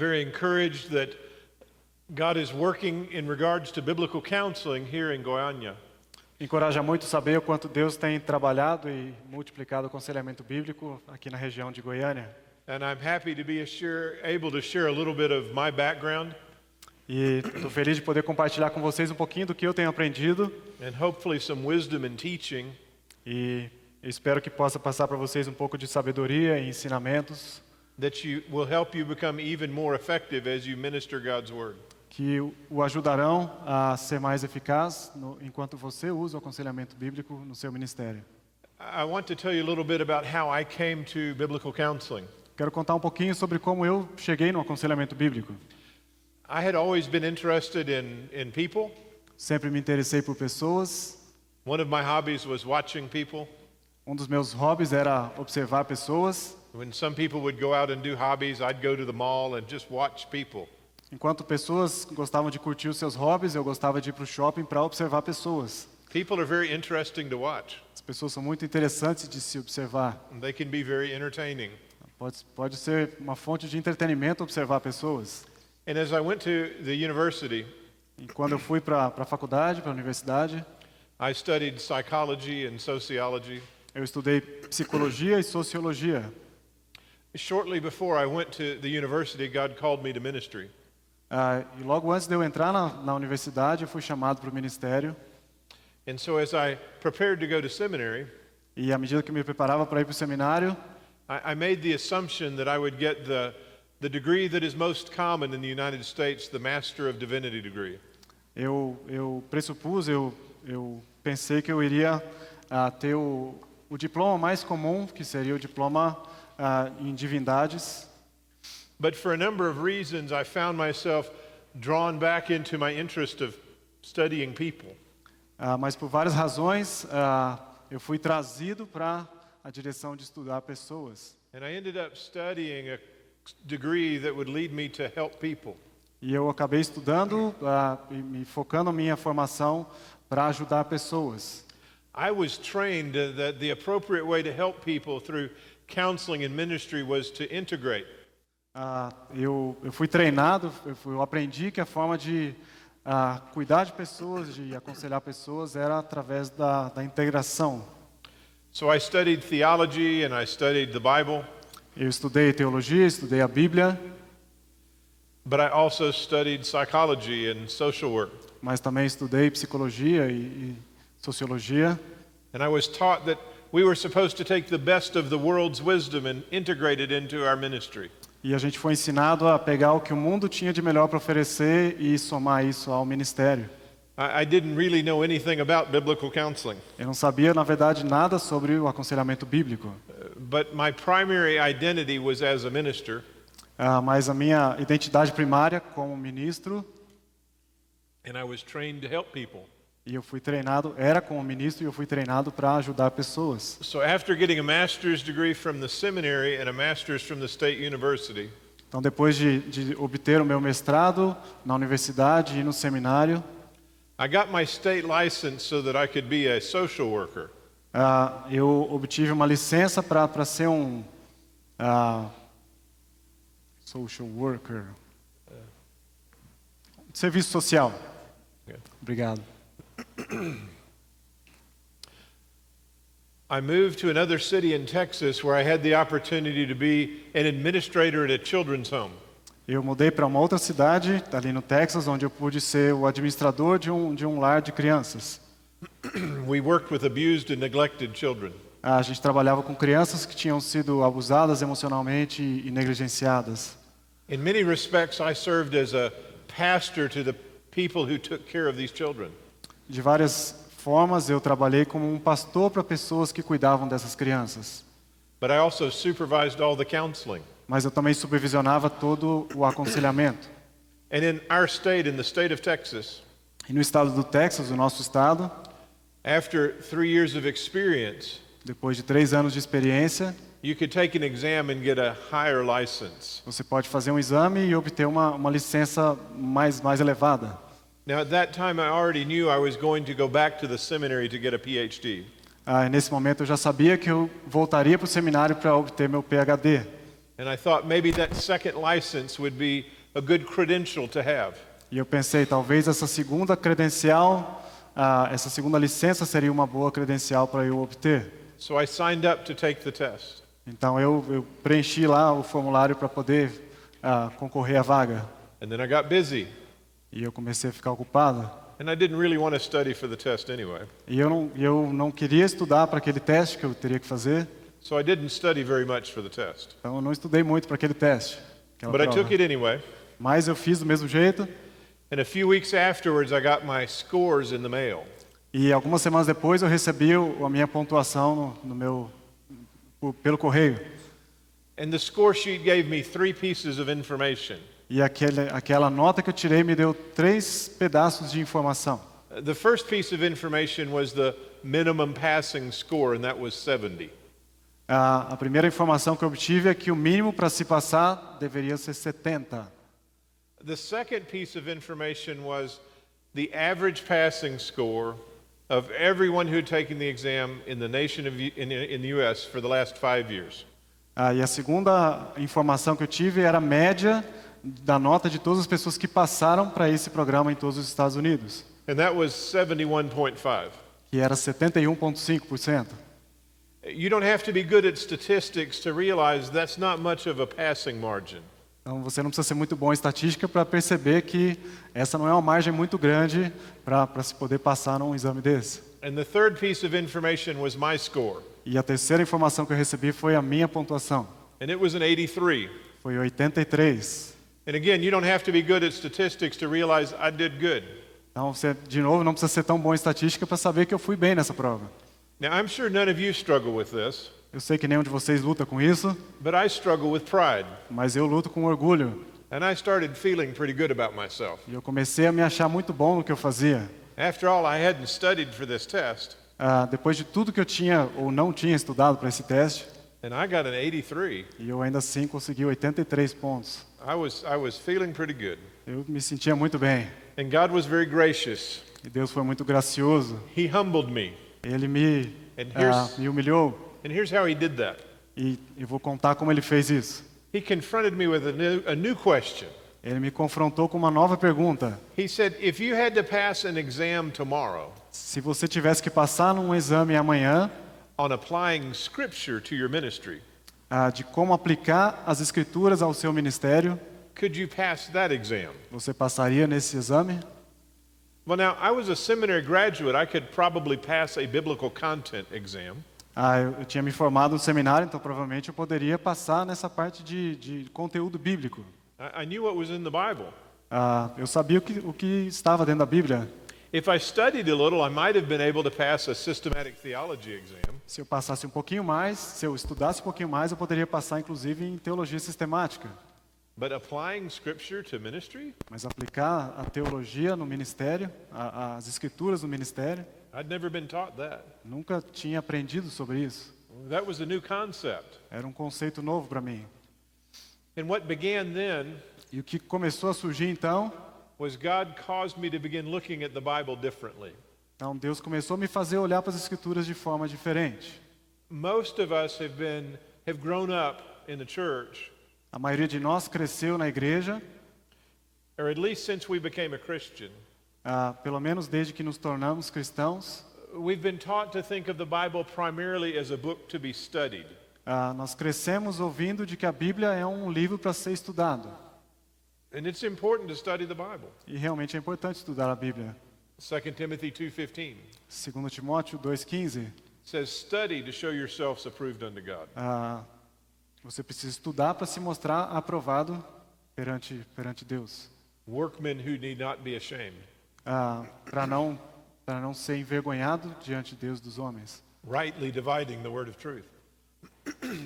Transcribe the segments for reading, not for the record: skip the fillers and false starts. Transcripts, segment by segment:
very encouraged that God is working in regards to biblical counseling here in Goiânia. Encoraja muito saber o quanto Deus tem trabalhado e multiplicado o aconselhamento bíblico aqui na região de Goiânia. And I'm happy to be able to share a little bit of my background. E estou feliz de poder compartilhar com vocês um pouquinho do que eu tenho aprendido. And hopefully some wisdom in teaching. E eu espero que possa passar para vocês um pouco de sabedoria e ensinamentos. That will help you become even more effective as you minister God's word. Que o ajudarão a ser mais eficaz enquanto você usa o aconselhamento bíblico no seu ministério. I want to tell you a little bit about how I came to biblical counseling. Quero contar um pouquinho sobre como eu cheguei no aconselhamento bíblico. I had always been interested in people. Sempre me interessei por pessoas. One of my hobbies was watching people. Um dos meus hobbies era observar pessoas. When some people would go out and do hobbies, I'd go to the mall and just watch people. Enquanto pessoas gostavam de curtir os seus hobbies, eu gostava de ir para o shopping para observar pessoas. People are very interesting to watch. As pessoas são muito interessantes de se observar. And they can be very entertaining. Pode ser uma fonte de entretenimento observar pessoas. And as I went to the university, e quando eu fui para a faculdade, para a universidade, I studied psychology and sociology. Eu estudei psicologia e sociologia. Shortly before I went to the university, God called me to ministry. E logo antes de eu entrar na universidade, eu fui chamado para o ministério. And so as I prepared to go to seminary, e à medida que me preparava para ir para o seminário, I made the assumption that I would get the degree that is most common in the United States, the Master of Divinity degree. Eu pressupus, eu pensei que eu iria ter o diploma mais comum, que seria o diploma em divindades. But for a number of reasons, I found myself drawn back into my interest of studying people. Mas por várias razões, eu fui trazido para a direção de estudar pessoas. And I ended up studying a degree that would lead me to help people. E eu acabei estudando e me focando minha formação para ajudar pessoas. I was trained that the appropriate way to help people through counseling and ministry was to integrate. Eu fui treinado, eu aprendi que a forma de cuidar de pessoas, de aconselhar pessoas, era através da integração. So I studied theology and I studied the Bible. Eu estudei teologia, estudei a Bíblia. But I also studied psychology and social work. Mas também estudei psicologia e sociologia. And I was taught that we were supposed to take the best of the world's wisdom and integrate it into our ministry. E a gente foi ensinado a pegar o que o mundo tinha de melhor para oferecer e somar isso ao ministério. I didn't really know anything about biblical counseling. Eu não sabia, na verdade, nada sobre o aconselhamento bíblico. But my primary identity was as a minister. Mas a minha identidade primária como ministro. And I was trained to help people. E eu fui treinado, era como ministro e eu fui treinado para ajudar pessoas. So after getting a master's degree from the seminary and a master's from the state university. Então depois de obter o meu mestrado na universidade e no seminário, I got my state license so that I could be a social worker. Eu obtive uma licença para ser um social worker, serviço social. Okay. Obrigado. I moved to another city in Texas where I had the opportunity to be an administrator at a children's home. Eu mudei para uma outra cidade, ali no Texas, onde eu pude ser o administrador de um lar de crianças. We worked with abused and neglected children. A gente trabalhava com crianças que tinham sido abusadas emocionalmente e negligenciadas. In many respects, I served as a pastor to the people who took care of these children. De várias formas, eu trabalhei como um pastor para pessoas que cuidavam dessas crianças. But I also supervised all the counseling. Mas eu também supervisionava todo o aconselhamento. And in our state, in the state of Texas, e no estado do Texas, o nosso estado, after 3 years of experience, depois de 3 anos de experiência, you could take an exam and get a higher license. Você pode fazer um exame e obter uma licença mais elevada. Now at that time I already knew I was going to go back to the seminary to get a PhD. Nesse momento eu já sabia que eu voltaria para o seminário para obter meu PhD. And I thought maybe that second license would be a good credential to have. E eu pensei, talvez essa segunda credencial, essa segunda licença seria uma boa credencial para eu obter. So I signed up to take the test. Então eu preenchi lá o formulário para poder concorrer à vaga. And then I got busy. E eu comecei a ficar ocupado. And I didn't really want to study for the test anyway. E eu não queria estudar para aquele teste que eu teria que fazer. So I didn't study very much for the test. Então eu não estudei muito para aquele teste. aquela But I prova. took it anyway. Mas eu fiz do mesmo jeito. And a few weeks afterwards, I got my scores in the mail. E algumas semanas depois eu recebi a minha pontuação pelo correio. And the score sheet gave me 3 pieces of information. E aquela nota que eu tirei me deu 3 pedaços de informação. The first piece of information was the minimum passing score, and that was 70. A primeira informação que eu obtive é que o mínimo para se passar deveria ser 70. The second piece of information was the average passing score of everyone who had taken the exam in the nation in the U.S. for the last 5 years. E a segunda informação que eu tive era a média da nota de todas as pessoas que passaram para esse programa em todos os Estados Unidos, And that was 71.5. que era 71,5%. You don't have to be good at statistics to realize that's not much of a passing margin. Então você não precisa ser muito bom em estatística para perceber que essa não é uma margem muito grande para se poder passar num exame desse. And the third piece of information was my score, E a terceira informação que eu recebi foi a minha pontuação. and it was an 83. Foi 83. And again, you don't have to be good at statistics to realize I did good. Então você, de novo, não precisa ser tão bom em estatística para saber que eu fui bem nessa prova. Now, I'm sure none of you struggle with this, Eu sei que nenhum de vocês luta com isso, but I struggle with pride. mas eu luto com orgulho. And I started feeling pretty good about myself. E eu comecei a me achar muito bom no que eu fazia. After all, I hadn't studied for this test, Depois de tudo que eu tinha ou não tinha estudado para esse teste, and I got an 83. e eu ainda assim consegui 83 pontos. I was feeling pretty good. Eu me sentia muito bem. And God was very gracious. E Deus foi muito gracioso. He humbled me. Ele me humilhou. And here's how he did that. E eu vou contar como ele fez isso. He confronted me with a new question. Ele me confrontou com uma nova pergunta. He said, if you had to pass an exam tomorrow Se você tivesse que passar num exame amanhã, on applying scripture to your ministry, de como aplicar as escrituras ao seu ministério, could you pass that exam? você passaria nesse exame? Well, now, I was a seminary graduate. I could probably pass a biblical content exam. Eu tinha me formado no seminário, então provavelmente eu poderia passar nessa parte de conteúdo bíblico. I knew what was in the Bible. Eu sabia o que estava dentro da Bíblia. If I studied a little, I might have been able to pass a systematic theology exam. Se eu passasse um pouquinho mais, se eu estudasse um pouquinho mais, eu poderia passar inclusive em teologia sistemática. But applying scripture to ministry, Mas aplicar a teologia no ministério, as escrituras no ministério, I'd never been taught that. nunca tinha aprendido sobre isso. That was a new concept. Era um conceito novo para mim. And what began then E o que começou a surgir então, was God caused me to begin looking at the Bible differently. então Deus começou a me fazer olhar para as escrituras de forma diferente. Most of us have grown up in the church, A maioria de nós cresceu na igreja, or at least since we became a Christian. Pelo menos desde que nos tornamos cristãos, We've been taught to think of the Bible primarily as a book to be studied. nós crescemos ouvindo de que a Bíblia é um livro para ser estudado. And it's important to study the Bible. E realmente é importante estudar a Bíblia. 2 Timothy 2:15 2 Timóteo 2,15, says, "Study to show yourselves approved unto God." você precisa estudar para se mostrar aprovado perante Deus. Workmen who need not be ashamed, Para não ser envergonhado diante de Deus dos homens. rightly dividing the word of truth.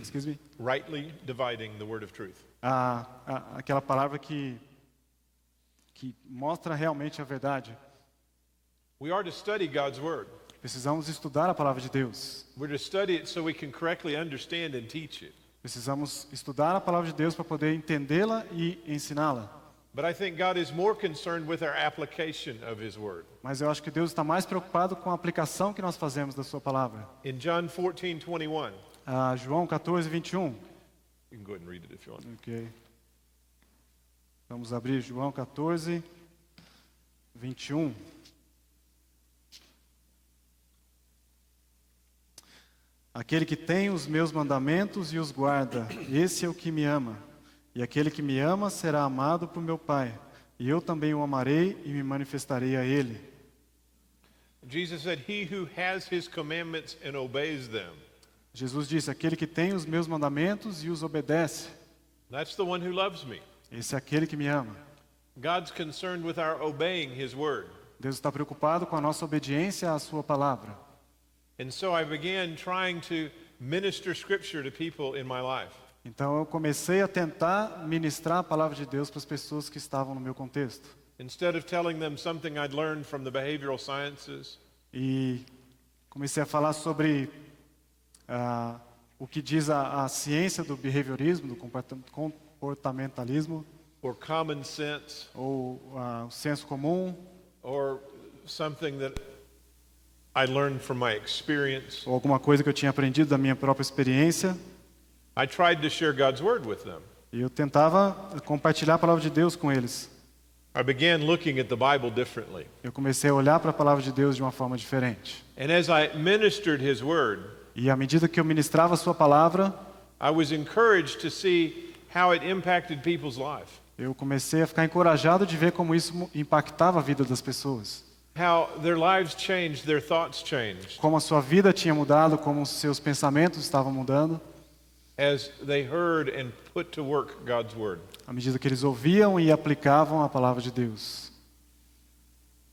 Excuse me. Rightly dividing the word of truth. Aquela palavra que mostra realmente a verdade. We are to study God's word. Precisamos estudar a palavra de Deus. We're to study it so we can correctly understand and teach it. Precisamos estudar a palavra de Deus para poder entendê-la e ensiná-la. But I think God is more concerned with our application of his word. Mas eu acho que Deus está mais preocupado com a aplicação que nós fazemos da sua palavra. In John 14:21, João 14, 21. You can go ahead and read it if you want. Ok. Vamos abrir João 14, 21. Aquele que tem os meus mandamentos e os guarda, esse é o que me ama. E aquele que me ama será amado por meu Pai. E eu também o amarei e me manifestarei a ele. Jesus said, he who has his commandments and obeys them, Jesus disse, aquele que tem os meus mandamentos e os obedece, that's the one who loves me. esse é aquele que me ama. God's concerned with our obeying his word. Deus está preocupado com a nossa obediência à sua palavra. And so I began trying to minister scripture to people in my life. Então eu comecei a tentar ministrar a palavra de Deus para as pessoas que estavam no meu contexto. Instead of telling them something I'd learned from the behavioral sciences, E comecei a falar sobre o que diz a ciência do behaviorismo, do comportamentalismo, or common sense, ou o senso comum, or something that I learned from my experience. ou alguma coisa que eu tinha aprendido da minha própria experiência. I tried to share God's word with them. E eu tentava compartilhar a palavra de Deus com eles. I began looking at the Bible differently. Eu comecei a olhar para a palavra de Deus de uma forma diferente. And as I ministered his word, E à medida que eu ministrava a sua palavra, I was encouraged to see how it impacted people's life. eu comecei a ficar encorajado de ver como isso impactava a vida das pessoas. How their lives changed, their thoughts changed, Como a sua vida tinha mudado, como os seus pensamentos estavam mudando, as they heard and put to work God's word. à medida que eles ouviam e aplicavam a palavra de Deus.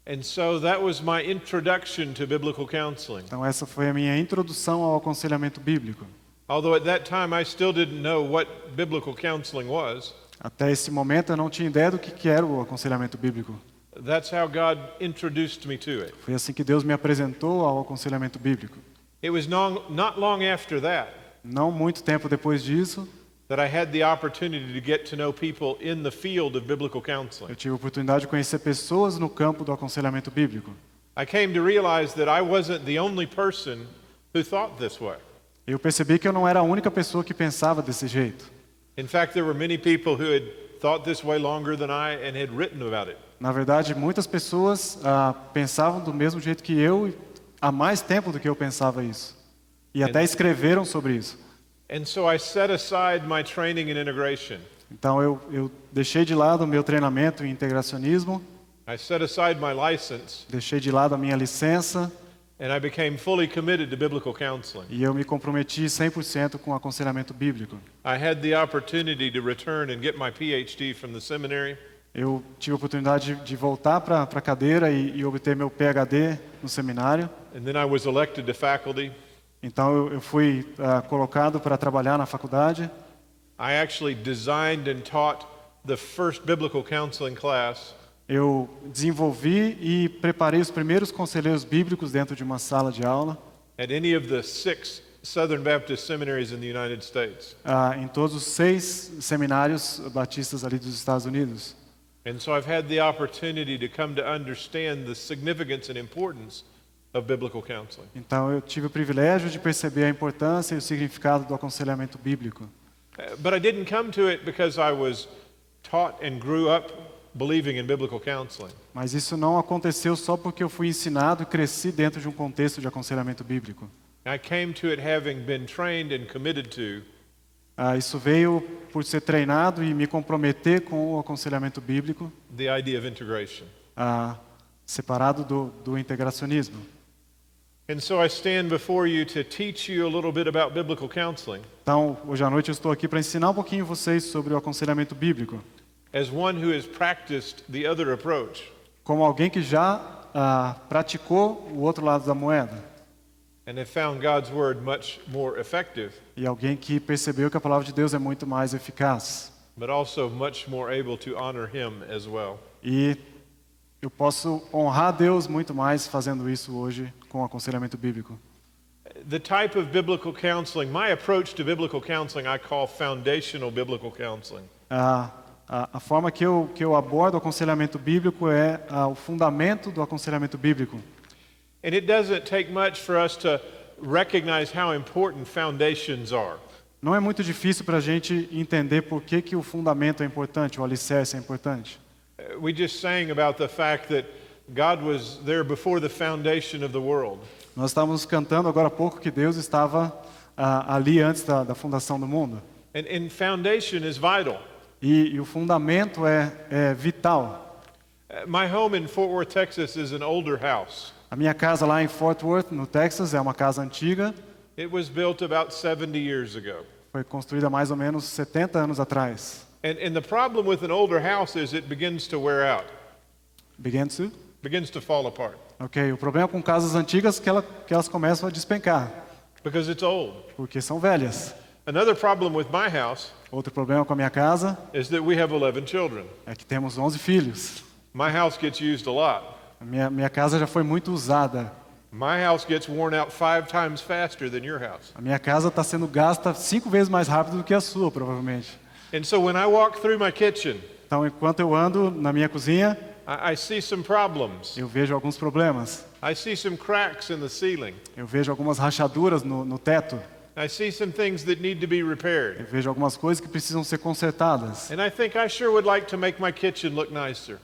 And so that was my introduction to biblical counseling. Então essa foi a minha introdução ao aconselhamento bíblico. Although at that time I still didn't know what biblical counseling was, Até esse momento eu não tinha ideia do que era o aconselhamento bíblico. that's how God introduced me to it. Foi assim que Deus me apresentou ao aconselhamento bíblico. It was not long after that Não muito tempo depois disso, that I had the opportunity to get to know people in the field of biblical counseling. eu tive a oportunidade de conhecer pessoas no campo do aconselhamento bíblico. I came to realize that I wasn't the only person who thought this way. Eu percebi que eu não era a única pessoa que pensava desse jeito. In fact, there were many people who had thought this way longer than I and had written about it. Na verdade, muitas pessoas pensavam do mesmo jeito que eu e há mais tempo do que eu pensava isso. E até escreveram sobre isso. And so I set aside my training in integration. Então eu deixei de lado o meu treinamento em integracionismo, I set aside my license deixei de lado a minha licença and I became fully committed to biblical counseling. e eu me comprometi 100% com o aconselhamento bíblico. I had the opportunity to return and get my PhD from the seminary. Eu tive a oportunidade de voltar para a cadeira e obter meu PhD no seminário. And then I was elected to faculty. Então eu fui colocado para trabalhar na faculdade. I actually designed and taught the first biblical counseling class. Eu desenvolvi e preparei os primeiros conselheiros bíblicos dentro de uma sala de aula At any of the 6 Southern Baptist seminaries in the United States. em todos os 6 seminários batistas ali dos Estados Unidos. And so I've had the opportunity to come to understand the significance and importance of biblical counseling. Então eu tive o privilégio de perceber a importância e o significado do aconselhamento bíblico. But I didn't come to it because I was taught and grew up believing in biblical counseling. Mas isso não aconteceu só porque eu fui ensinado e cresci dentro de um contexto de aconselhamento bíblico. I came to it having been trained and committed to Isso veio por ser treinado e me comprometer com o aconselhamento bíblico, the idea of integration. separado do integracionismo. And so I stand before you to teach you a little bit about biblical counseling Então, hoje à noite eu estou aqui para ensinar um pouquinho vocês sobre o aconselhamento bíblico, as one who has practiced the other approach como alguém que já praticou o outro lado da moeda and have found God's word much more effective, e alguém que percebeu que a palavra de Deus é muito mais eficaz. but also much more able to honor him as well. E eu posso honrar Deus muito mais fazendo isso hoje com o aconselhamento bíblico. The type of biblical counseling, my approach to biblical counseling, I call foundational biblical counseling. A forma que eu abordo o aconselhamento bíblico é o fundamento do aconselhamento bíblico. And it doesn't take much for us to recognize how important foundations are. Não é muito difícil para a gente entender por que o fundamento é importante, o alicerce é importante. We just sang about the fact that God was there before the foundation of the world. Nós estávamos cantando agora há pouco que Deus estava ali antes da fundação do mundo. And foundation is vital. E o fundamento é vital. My home in Fort Worth, Texas is an older house. A minha casa lá em Fort Worth, no Texas, é uma casa antiga. It was built about 70 years ago. Foi construída mais ou menos 70 anos atrás. And the problem with an older house is it begins to wear out, begins to fall apart, Ok, o problema com casas antigas é que elas começam a despencar, because it's old. porque são velhas. Another problem with my house Outro problema com a minha casa is that we have 11 children. é que temos 11 filhos. My house gets used a lot. A minha casa já foi muito usada. My house gets worn out 5 times faster than your house. A minha casa está sendo gasta 5 vezes mais rápido do que a sua, provavelmente. And so when I walk through my kitchen, Então, enquanto eu ando na minha cozinha, I see some problems. eu vejo alguns problemas. I see some cracks in the ceiling. Eu vejo algumas rachaduras no teto. I see some things that need to be repaired. Eu vejo algumas coisas que precisam ser consertadas. And I think I sure would like to make my kitchen look nicer.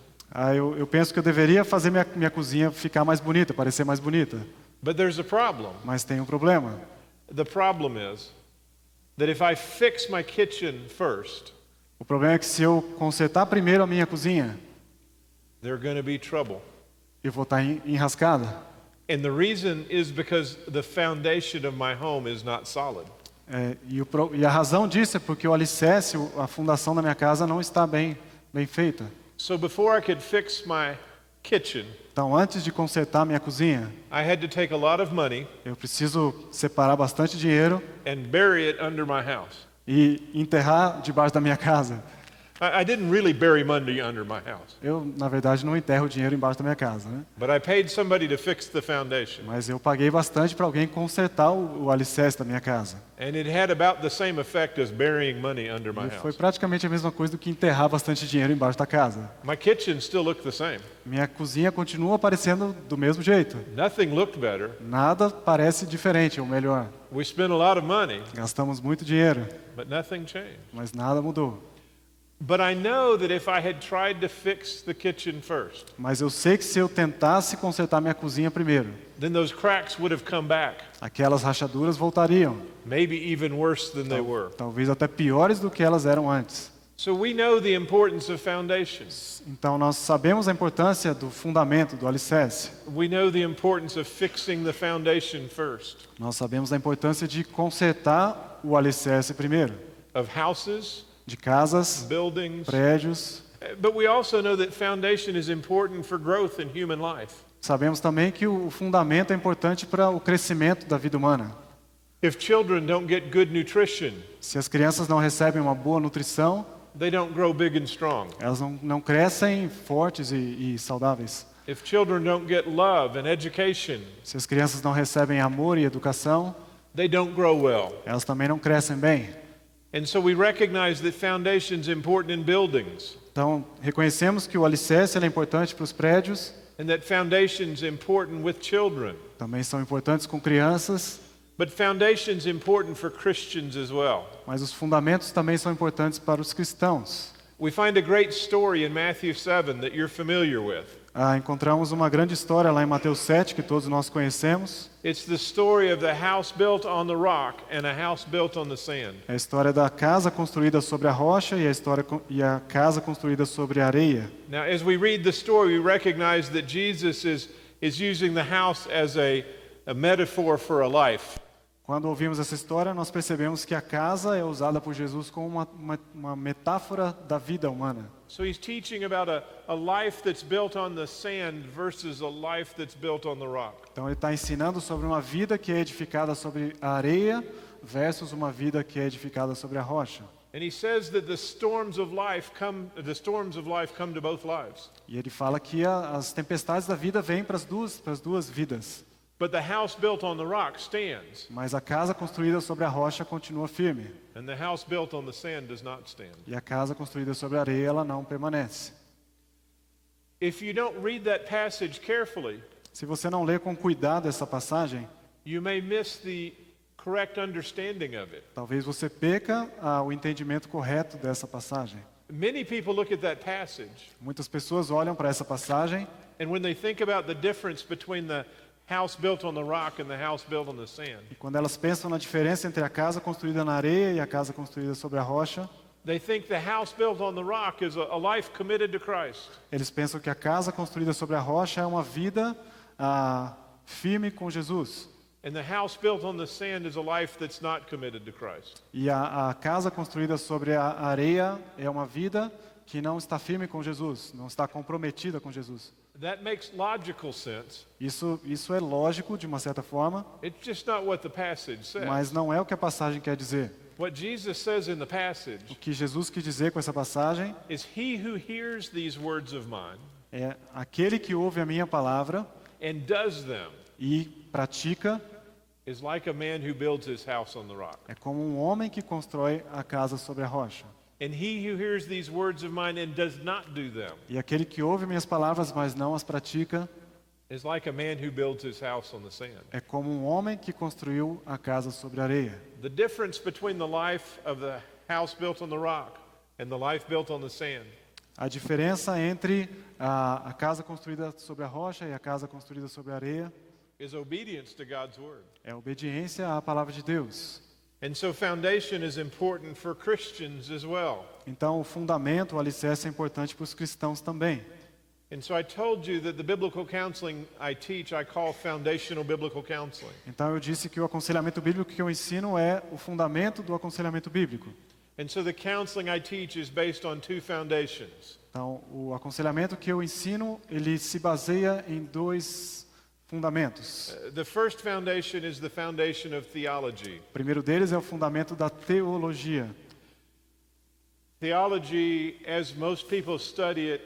Eu penso que eu deveria fazer minha cozinha ficar mais bonita, parecer mais bonita. But there's a problem. Mas tem um problema. The problem is that if I fix my kitchen first, O problema é que se eu consertar primeiro a minha cozinha, there's going to be trouble. eu vou estar enrascada. And the reason is because the foundation of my home is not solid. E a razão disso é porque o alicerce, a fundação da minha casa não está bem feita. So before I could fix my kitchen, Então, antes de consertar a minha cozinha, I had to take a lot of money eu preciso separar bastante dinheiro and bury it under my house. e enterrar debaixo da minha casa. I didn't really bury money under my house, Eu, na verdade, não enterro dinheiro embaixo da minha casa, né? but I paid somebody to fix the foundation. Mas eu paguei bastante para alguém consertar o alicerce da minha casa. And it had about the same effect as burying money under my E foi house. praticamente a mesma coisa do que enterrar bastante dinheiro embaixo da casa. My kitchen still looked the same. Minha cozinha continua aparecendo do mesmo jeito. Nothing looked better. Nada parece diferente ou melhor. We spent a lot of money, Gastamos muito dinheiro, but nothing changed. mas nada mudou. But I know that if I had tried to fix the kitchen first, Mas eu sei que se eu tentasse consertar minha cozinha primeiro, then those cracks would have come back, aquelas rachaduras voltariam, maybe even worse than they were. talvez até piores do que elas eram antes. So we know the importance of foundations. Então nós sabemos a importância do fundamento, do alicerce. We know the importance of fixing the foundation first, Nós sabemos a importância de consertar o alicerce primeiro, of houses, de casas, buildings. prédios. But we also know that foundation is important for growth in human life. Sabemos também que o fundamento é importante para o crescimento da vida humana. If children don't get good nutrition, Se as crianças não recebem uma boa nutrição, they don't grow big and strong. elas não crescem fortes e saudáveis. If children don't get love and education, Se as crianças não recebem amor e educação, they don't grow well. elas também não crescem bem. And so we recognize that foundation's important in buildings, Então, reconhecemos que o alicerce ele é importante para os prédios, and that foundation's important with children. também são importantes com crianças, But foundation's important for Christians as well. mas os fundamentos também são importantes para os cristãos. We find a great story in Matthew 7 that you're familiar with. Encontramos uma grande história lá em Mateus 7, que todos nós conhecemos. It's the story of the house built on the rock and a house built on the sand. É a história da casa construída sobre a rocha e a casa construída sobre a areia. Now, as we read the story, we recognize that Jesus is using the house as a metaphor for a life. Quando ouvimos essa história, nós percebemos que a casa é usada por Jesus como uma metáfora da vida humana. So he's teaching about a life that's built on the sand versus a life that's built on the rock. Então ele está ensinando sobre uma vida que é edificada sobre a areia versus uma vida que é edificada sobre a rocha. And he says that the storms of life come to both lives. E ele fala que as tempestades da vida vêm para as duas vidas. But the house built on the rock stands, Mas a casa construída sobre a rocha continua firme. and the house built on the sand does not stand. E a casa construída sobre a areia, ela não permanece. If you don't read that passage carefully, Se você não ler com cuidado essa passagem, you may miss the correct understanding of it. Talvez você perca o entendimento correto dessa passagem. Many people look at that passage, Muitas pessoas olham para essa passagem and when they think about the difference between the house built on the rock and the house built on the sand, e quando elas pensam na diferença entre a casa construída na areia e a casa construída sobre a rocha, they think the house built on the rock is a life committed to Christ. eles pensam que a casa construída sobre a rocha é uma vida firme com Jesus. And the house built on the sand is a life that's not committed to Christ. E a casa construída sobre a areia é uma vida que não está firme com Jesus, não está comprometida com Jesus. That makes logical sense. Isso é lógico de uma certa forma, It's just not what the passage says. mas não é o que a passagem quer dizer. What Jesus says in the O passage que Jesus quis dizer com essa passagem is he who hears these words of mine é aquele que ouve a minha palavra and does them e pratica, is like a man who builds his house on the rock. é como um homem que constrói a casa sobre a rocha. And he who hears these words of mine and does not do them E aquele que ouve minhas palavras, mas não as pratica, is like a man who builds his house on the sand. é como um homem que construiu a casa sobre a areia. The difference between the life of the house built on the rock and the life built on the sand A diferença entre a casa construída sobre a rocha e a casa construída sobre a areia is obedience to God's word. é a obediência à palavra de Deus. And so foundation is important for Christians as well. Então, o fundamento, o alicerce é importante para os cristãos também. And so I told you that the biblical counseling I teach, I call foundational biblical counseling. Então, eu disse que o aconselhamento bíblico que eu ensino é o fundamento do aconselhamento bíblico. And so the counseling I teach is based on two foundations. Então, o aconselhamento que eu ensino, ele se baseia em dois fundamentos. The first foundation is the foundation of theology. O primeiro deles é o fundamento da teologia. Theology, as most people study it,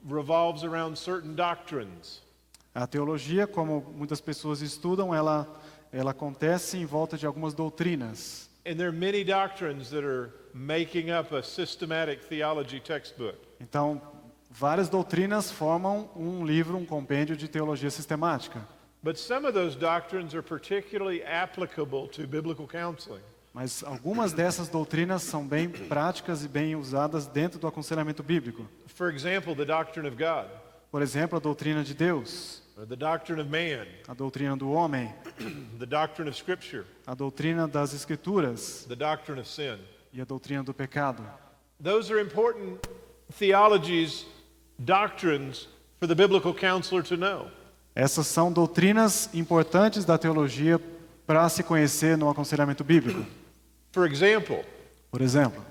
revolves around certain doctrines. A teologia, como muitas pessoas estudam, ela acontece em volta de algumas doutrinas. And there are many doctrines that are making up a systematic theology textbook. Então, várias doutrinas formam um livro, um compêndio de teologia sistemática. But some of those doctrines are particularly applicable to biblical counseling. Mas algumas dessas doutrinas são bem práticas e bem usadas dentro do aconselhamento bíblico. For example, the doctrine of God, Por exemplo, a doutrina de Deus, or the doctrine of man, a doutrina do homem, the doctrine of Scripture, a doutrina das Escrituras the doctrine of sin. e a doutrina do pecado. Those are important theologies, doctrines for the biblical counselor to know. Essas são doutrinas importantes da teologia para se conhecer no aconselhamento bíblico. For example, Por exemplo,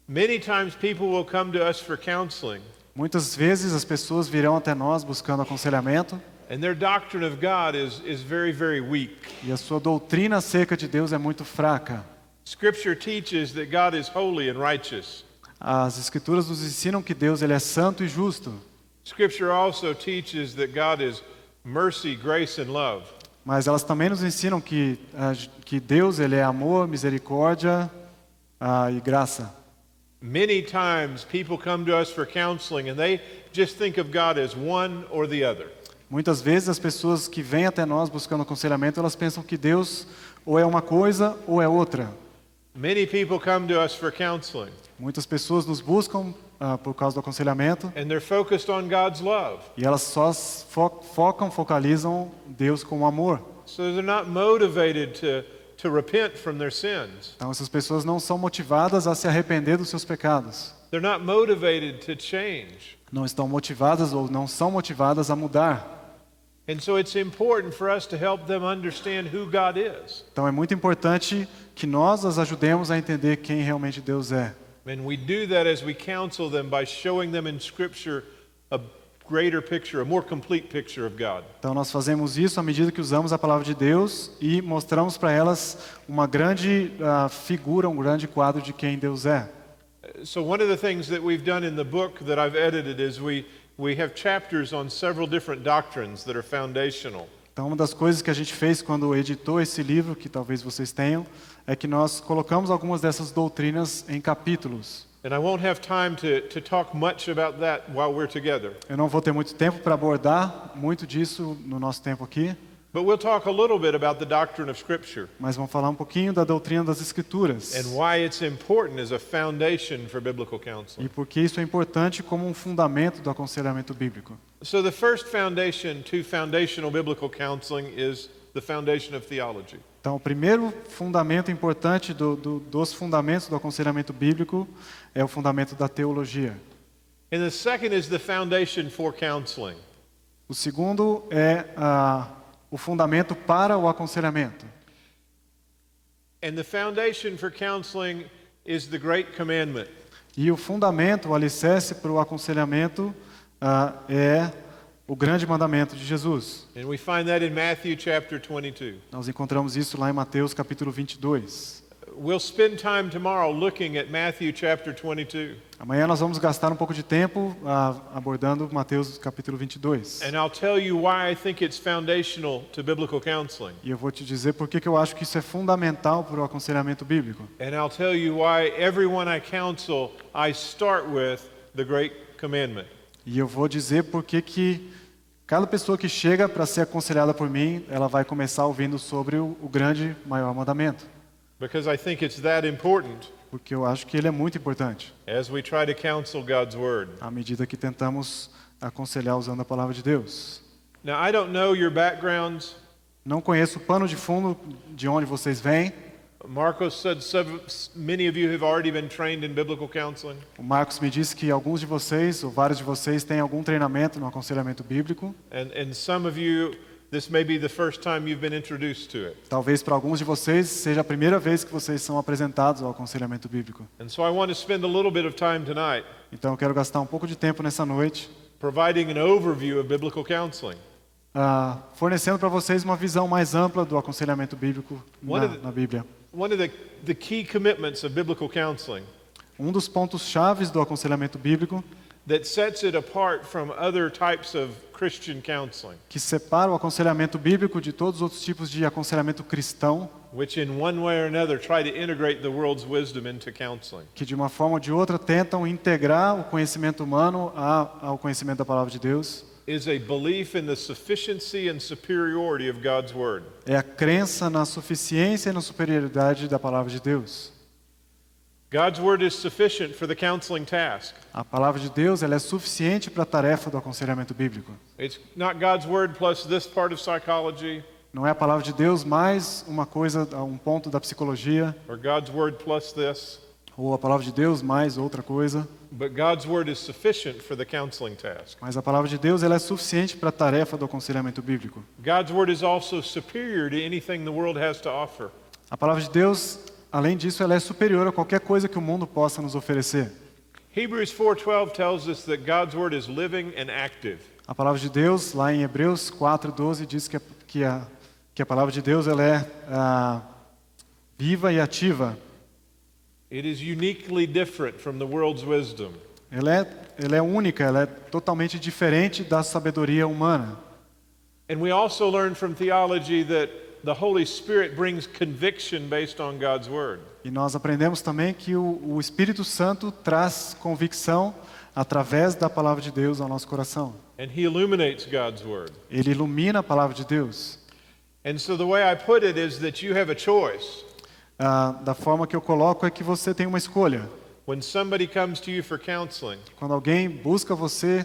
many times people will come to us for counseling, muitas vezes as pessoas virão até nós buscando aconselhamento and their doctrine of God is very, very weak. e a sua doutrina acerca de Deus é muito fraca. Scripture teaches that God is holy and righteous. As Escrituras nos ensinam que Deus ele é santo e justo, Scripture also teaches that God is mercy, grace, and love. mas elas também nos ensinam que Deus ele é amor, misericórdia e graça. Many times people come to us for counseling and they just think of God as one or the other. Muitas vezes as pessoas que vêm até nós buscando aconselhamento, elas pensam que Deus ou é uma coisa ou é outra. Many people come to us for counseling Muitas pessoas nos buscam por causa do aconselhamento and they're focused on God's love. e elas só focalizam Deus como amor. So they're not motivated to repent from their sins. Então essas pessoas não são motivadas a se arrepender dos seus pecados. They're not motivated to change. Não estão motivadas ou não são motivadas a mudar. And so it's important for us to help them understand who God is. Então é muito importante que nós as ajudemos a entender quem realmente Deus é. And we do that as we counsel them by showing them in Scripture a greater picture, a more complete picture of God. Então nós fazemos isso à medida que usamos a palavra de Deus e mostramos para elas uma grande figura, um grande quadro de quem Deus é. So one of the things that we've done in the book that I've edited is we have chapters on several different doctrines that are foundational. Então uma das coisas que a gente fez quando editou esse livro, que talvez vocês tenham, é que nós colocamos algumas dessas doutrinas em capítulos. And I won't have time to talk much about that while we're together. Eu não vou ter muito tempo para abordar muito disso no nosso tempo aqui, But we'll talk a little bit about the doctrine of Scripture Mas vamos falar um pouquinho da doutrina das Escrituras and why it's important as a foundation for biblical counseling. e por que isso é importante como um fundamento do aconselhamento bíblico. So the first foundation to foundational biblical counseling is the foundation of theology. Então, o primeiro fundamento importante dos fundamentos do aconselhamento bíblico é o fundamento da teologia. And the second is the foundation for counseling. O segundo é o fundamento para o aconselhamento. And the foundation for counseling is the great commandment. E o fundamento, o alicerce para o aconselhamento é o grande mandamento de Jesus. And we find that in Matthew chapter 22. Nós encontramos isso lá em Mateus capítulo 22. We'll spend time tomorrow looking at Matthew chapter 22. Amanhã nós vamos gastar um pouco de tempo abordando Mateus capítulo 22. And I'll tell you why I think it's foundational to biblical counseling. E eu vou te dizer por que eu acho que isso é fundamental para o aconselhamento bíblico. And I'll tell you why everyone I counsel, I start with the great commandment. E eu vou dizer por que cada pessoa que chega para ser aconselhada por mim, ela vai começar ouvindo sobre o grande, maior mandamento. Because I think it's that important Porque eu acho que ele é muito importante, as we try to counsel God's Word. à medida que tentamos aconselhar usando a palavra de Deus. Now, I don't know your backgrounds. Não conheço o pano de fundo de onde vocês vêm. Marcos said many of you have already been trained in biblical counseling. O Marcos me disse que alguns de vocês, ou vários de vocês, têm algum treinamento no aconselhamento bíblico. And some of you, this may be the first time you've been introduced to it. Talvez para alguns de vocês seja a primeira vez que vocês são apresentados ao aconselhamento bíblico. And so I want to spend a little bit of time tonight Então eu quero gastar um pouco de tempo nessa noite providing an overview of biblical counseling. fornecendo para vocês uma visão mais ampla do aconselhamento bíblico na Bíblia. One of the key commitments of biblical counseling Um dos pontos chaves do aconselhamento bíblico that sets it apart from other types of Christian counseling, que separa o aconselhamento bíblico de todos os outros tipos de aconselhamento cristão, which in one way or another try to integrate the world's wisdom into counseling, que de uma forma ou de outra tentam integrar o conhecimento humano ao conhecimento da palavra de Deus, is a belief in the sufficiency and superiority of God's Word. é a crença na suficiência e na superioridade da palavra de Deus. God's Word is sufficient for the counseling task. A palavra de Deus ela é suficiente para a tarefa do aconselhamento bíblico. It's not God's Word plus this part of psychology, Não é a palavra de Deus mais uma coisa, um ponto da psicologia, or God's Word plus this, ou a palavra de Deus mais outra coisa, but God's Word is sufficient for the counseling task. mas a palavra de Deus ela é suficiente para a tarefa do aconselhamento bíblico. God's Word is also superior to anything the world has to offer. A palavra de Deus, além disso, ela é superior a qualquer coisa que o mundo possa nos oferecer. Hebrews 4:12 tells us that God's Word is living and active. A palavra de Deus, lá em Hebreus 4:12, diz que a palavra de Deus ela é viva e ativa. It is uniquely different from the world's wisdom. Ela é única, ela é totalmente diferente da sabedoria humana. And we also learn from theology that the Holy Spirit brings conviction based on God's Word. E nós aprendemos também que o Espírito Santo traz convicção através da palavra de Deus ao nosso coração. And He illuminates God's Word. Ele ilumina a palavra de Deus. And so the way I put it is that you have a choice. Da forma que eu coloco é que você tem uma escolha. When somebody comes to you for counseling, Quando alguém busca você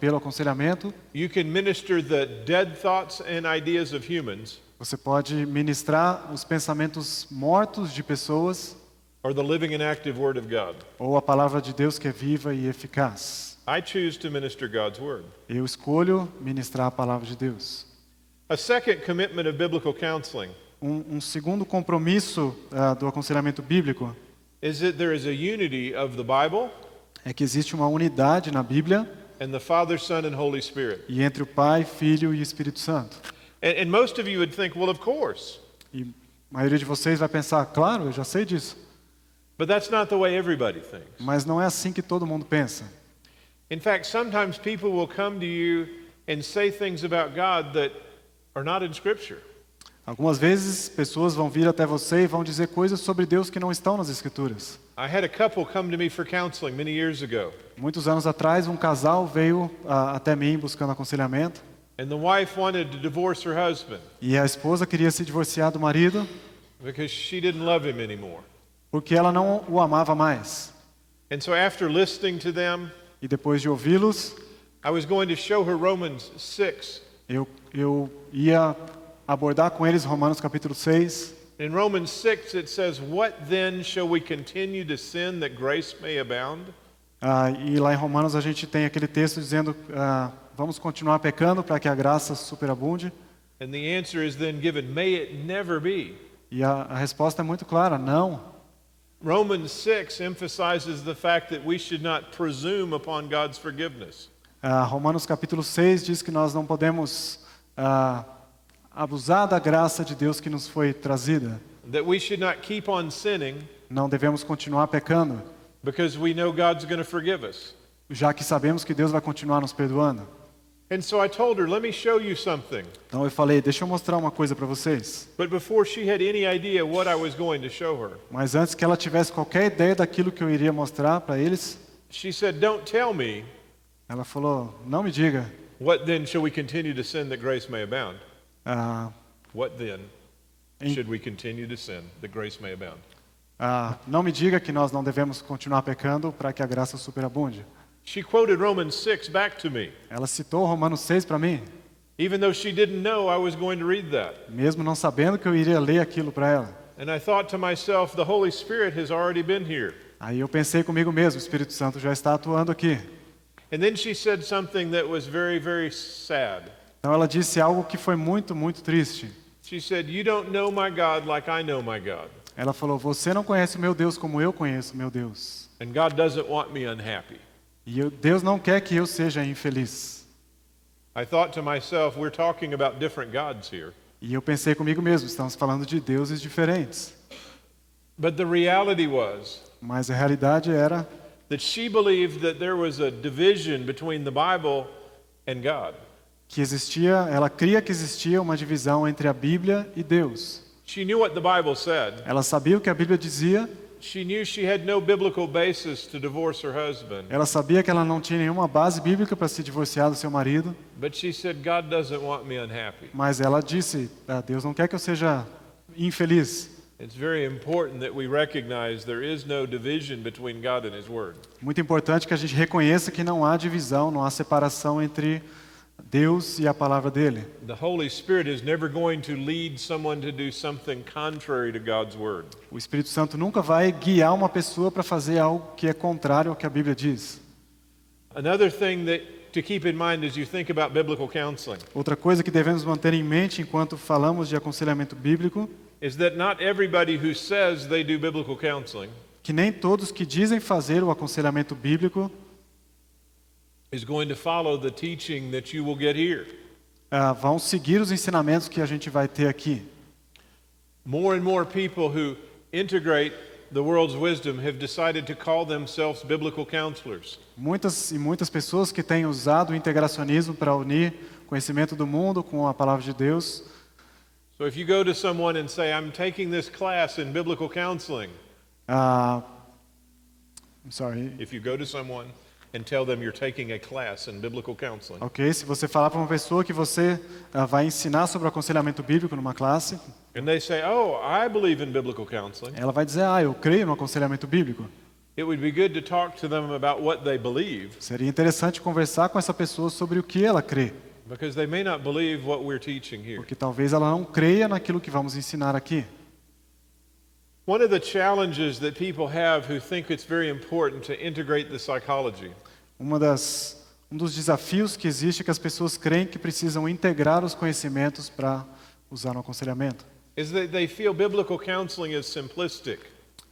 pelo aconselhamento, you can minister the dead thoughts and ideas of humans você pode ministrar os pensamentos mortos de pessoas or the living and active Word of God. ou a palavra de Deus que é viva e eficaz. I choose to minister God's Word. Eu escolho ministrar a palavra de Deus. A second commitment of biblical counseling Um segundo compromisso do aconselhamento bíblico is that there is a unity of the Bible é que existe uma unidade na Bíblia and the Father, Son, and Holy Spirit. e entre o Pai, Filho e Espírito Santo. And most of you would think, well, of course. E a maioria de vocês vai pensar, claro, eu já sei disso. But that's not the way everybody thinks. Mas não é assim que todo mundo pensa. In fact, sometimes people will come to you and say things about God that are not in Scripture. Algumas vezes pessoas vão vir até você e vão dizer coisas sobre Deus que não estão nas Escrituras. I had a couple come to me for counseling many years ago. Muitos anos atrás, um casal veio até mim buscando aconselhamento. And the wife wanted to divorce her husband E a esposa queria se divorciar do marido because she didn't love him anymore. porque ela não o amava mais. And so after listening to them, E depois de ouvi-los, I was going to show her Romans 6. eu ia abordar com eles Romanos capítulo 6. In Romans 6 it says, "What then shall we continue to sin that grace may abound?" E lá em Romanos a gente tem aquele texto dizendo, vamos continuar pecando para que a graça superabunde. And the answer is then given, may it never be. E a resposta é muito clara, não. Romans 6 emphasizes the fact that we should not presume upon God's forgiveness. Romanos capítulo 6 diz que nós não podemos abusar da graça de Deus que nos foi trazida. That we should not keep on sinning Não devemos continuar pecando, because we know God's going to forgive us. já que sabemos que Deus vai continuar nos perdoando. And so I told her, let me show you something. Então eu falei, deixa eu mostrar uma coisa para vocês. But before she had any idea what I was going to show her, Mas antes que ela tivesse qualquer ideia daquilo que eu iria mostrar para eles, she said, don't tell me, ela falou, não me diga, what then shall we continue to sin that grace may abound? ah, What then should we continue to sin that grace may abound? não me diga que nós não devemos continuar pecando para que a graça superabunde. She quoted Romans 6 back to me, Ela citou Romanos 6 para mim, even though she didn't know I was going to read that. mesmo não sabendo que eu iria ler aquilo para ela. And I thought to myself, the Holy Spirit has already been here. Aí eu pensei comigo mesmo, o Espírito Santo já está atuando aqui. And then she said something that was very, very sad. Então ela disse algo que foi muito, muito triste. She said, you don't know my God like I know my God. Ela falou, você não conhece o meu Deus como eu conheço o meu Deus. And God doesn't want me unhappy. E Deus não quer que eu seja infeliz. I thought to myself, we're talking about different gods here. E eu pensei comigo mesmo, estamos falando de deuses diferentes. But the reality was Mas a realidade era that she believed that there was a division between the Bible and God. que ela cria que existia uma divisão entre a Bíblia e Deus. She knew what the Bible said. Ela sabia o que a Bíblia dizia, She knew she had no biblical basis to divorce her husband. ela sabia que ela não tinha nenhuma base bíblica para se divorciar do seu marido, But she said, God doesn't want me unhappy. mas ela disse, Deus não quer que eu seja infeliz. It's very important that we recognize there is no division between God and His Word. Muito importante que a gente reconheça que não há divisão, não há separação entre Deus e a palavra dele. The Holy Spirit is never going to lead someone to do something contrary to God's Word. O Espírito Santo nunca vai guiar uma pessoa para fazer algo que é contrário ao que a Bíblia diz. Another thing that to keep in mind as you think about biblical counseling Outra coisa que devemos manter em mente enquanto falamos de aconselhamento bíblico, is that not everybody who says they do biblical counseling que nem todos que dizem fazer o aconselhamento bíblico is going to follow the teaching that you will get here. vão seguir os ensinamentos que a gente vai ter aqui. More and more people who integrate the world's wisdom have decided to call themselves biblical counselors. Muitas pessoas que têm usado o integracionismo para unir conhecimento do mundo com a palavra de Deus. So if you go to someone and say, I'm taking this class in biblical counseling, I'm sorry. if you go to someone and tell them you're taking a class in biblical counseling, Ok, se você falar para uma pessoa que você vai ensinar sobre o aconselhamento bíblico numa classe, and they say, oh, I believe in biblical counseling, ela vai dizer, eu creio no aconselhamento bíblico. it would be good to talk to them about what they believe, Seria interessante conversar com essa pessoa sobre o que ela crê, because they may not believe what we're teaching here. porque talvez ela não creia naquilo que vamos ensinar aqui. One of the challenges that people have who think it's very important to integrate the psychology Um dos desafios que existe é que as pessoas creem que precisam integrar os conhecimentos para usar no aconselhamento. is that they feel biblical counseling is simplistic,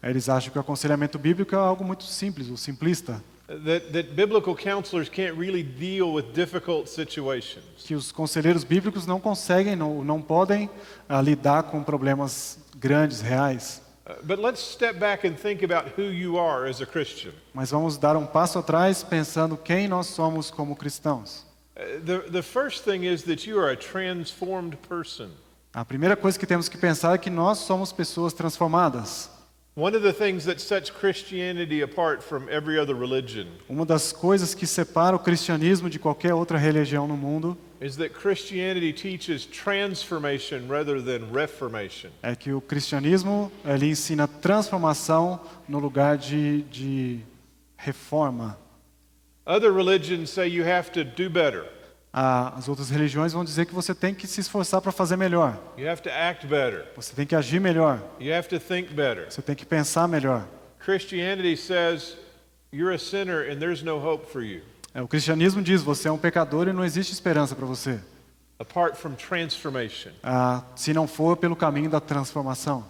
Eles acham que o aconselhamento bíblico é algo muito simples, ou simplista, that biblical counselors can't really deal with difficult situations. que os conselheiros bíblicos não conseguem, não podem lidar com problemas grandes, reais. But let's step back and think about who you are as a Christian. Mas vamos dar um passo atrás pensando quem nós somos como cristãos. The first thing is that you are a transformed person. A primeira coisa que temos que pensar é que nós somos pessoas transformadas. One of the things that sets Christianity apart from every other religion Uma das coisas que separa o cristianismo de qualquer outra religião no mundo is that Christianity teaches transformation rather than reformation. é que o cristianismo ele ensina transformação no lugar de reforma. Other religions say you have to do better. As outras religiões vão dizer que você tem que se esforçar para fazer melhor. You have to act better. Você tem que agir melhor. You have to think better. Você tem que pensar melhor. Christianity says you're a sinner and there's no hope for you O cristianismo diz, você é um pecador e não existe esperança para você, apart from transformation. se não for pelo caminho da transformação.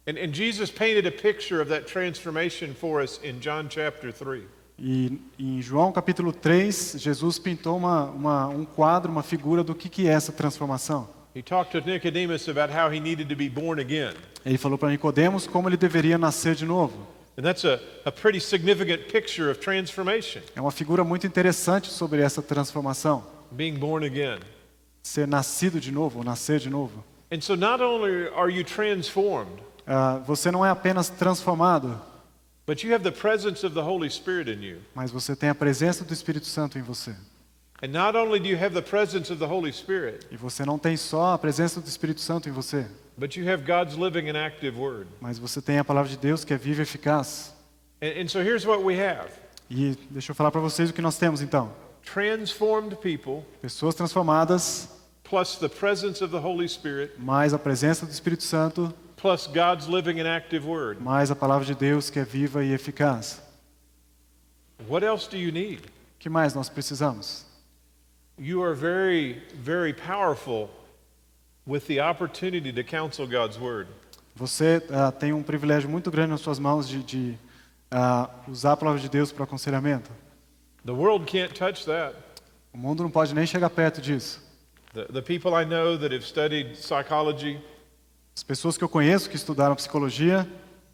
And Jesus painted a picture of that transformation for us in John chapter 3. E em João capítulo 3, Jesus pintou um quadro, uma figura do que é essa transformação. He talked to Nicodemus about how he needed to be born again. Ele falou para Nicodemos como ele deveria nascer de novo. And that's a pretty significant picture of transformation, É uma figura muito interessante sobre essa transformação. being born again. Ser nascido de novo, ou nascer de novo. And so not only are you transformed, Você não é apenas transformado, but you have the presence of the Holy Spirit in you. mas você tem a presença do Espírito Santo em você. And not only do you have the presence of the Holy Spirit, E você não tem só a presença do Espírito Santo em você, but you have God's living and active word. mas você tem a palavra de Deus que é viva e eficaz. And so here's what we have. E deixa eu falar para vocês o que nós temos então. Transformed people Pessoas transformadas, plus the presence of the Holy Spirit mais a presença do Espírito Santo, plus God's living and active word. mais a palavra de Deus que é viva e eficaz. What else do you need? O que mais nós precisamos? You are very, very powerful with the opportunity to counsel God's word. Você tem um privilégio muito grande nas suas mãos de usar a palavra de Deus para aconselhamento. The world can't touch that. O mundo não pode nem chegar perto disso. The people I know that have studied psychology, As pessoas que eu conheço que estudaram psicologia,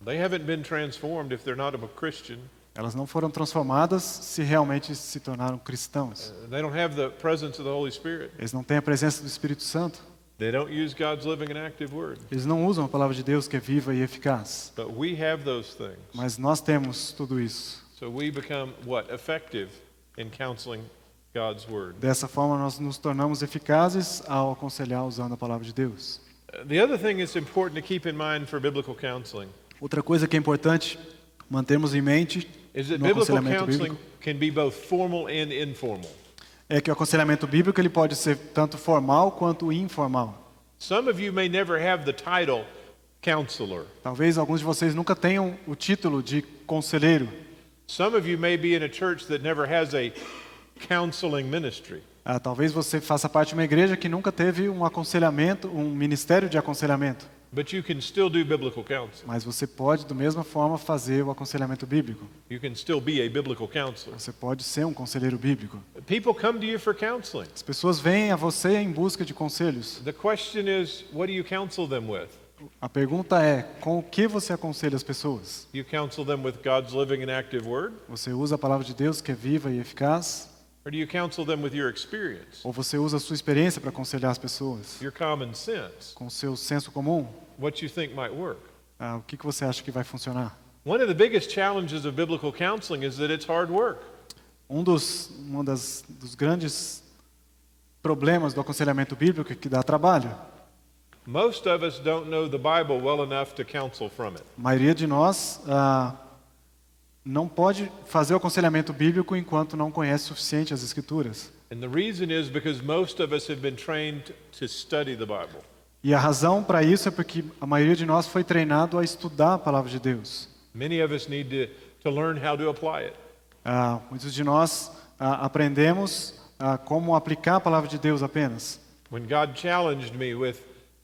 they haven't been transformed if they're not a Christian. elas não foram transformadas se realmente se tornaram cristãos. They don't have the presence of the Holy Spirit. Eles não têm a presença do Espírito Santo. They don't use God's living and active word. Eles não usam a palavra de Deus que é viva e eficaz. But we have those things. Mas nós temos tudo isso. So we become what? Effective in counseling God's word. Dessa forma, nós nos tornamos eficazes ao aconselhar usando a palavra de Deus. The other thing that's important to keep in mind for biblical counseling Outra coisa que é importante mantermos em mente is that no biblical aconselhamento counseling bíblico can be both formal and informal. é que o aconselhamento bíblico ele pode ser tanto formal quanto informal. Some of you may never have the title counselor. Talvez alguns de vocês nunca tenham o título de conselheiro. Some of you may be in a church that never has a counseling ministry. Talvez você faça parte de uma igreja que nunca teve um aconselhamento, um ministério de aconselhamento. But you can still do biblical counseling. Mas você pode, da mesma forma, fazer o aconselhamento bíblico. You can still be a biblical counselor. Você pode ser um conselheiro bíblico. People come to you for counseling. As pessoas vêm a você em busca de conselhos. The question is, what do you counsel them with? A pergunta é, com o que você aconselha as pessoas? You counsel them with God's living and active word? Você usa a palavra de Deus que é viva e eficaz? Or do you counsel them with your experience, Ou você usa a sua experiência para aconselhar as pessoas? your common sense, Com o seu senso comum? what you think might work? O que você acha que vai funcionar? One of the biggest challenges of biblical counseling is that it's hard work. Dos grandes problemas do aconselhamento bíblico é que dá trabalho. Most of us don't know the Bible well enough to counsel from it. A maioria de nós não pode fazer o aconselhamento bíblico enquanto não conhece o suficiente as Escrituras. And the reason is because most of us have been trained to study the Bible. E a razão para isso é porque a maioria de nós foi treinado a estudar a palavra de Deus. Many of us need to learn how to apply it. Muitos de nós aprendemos como aplicar a palavra de Deus apenas. When God challenged me with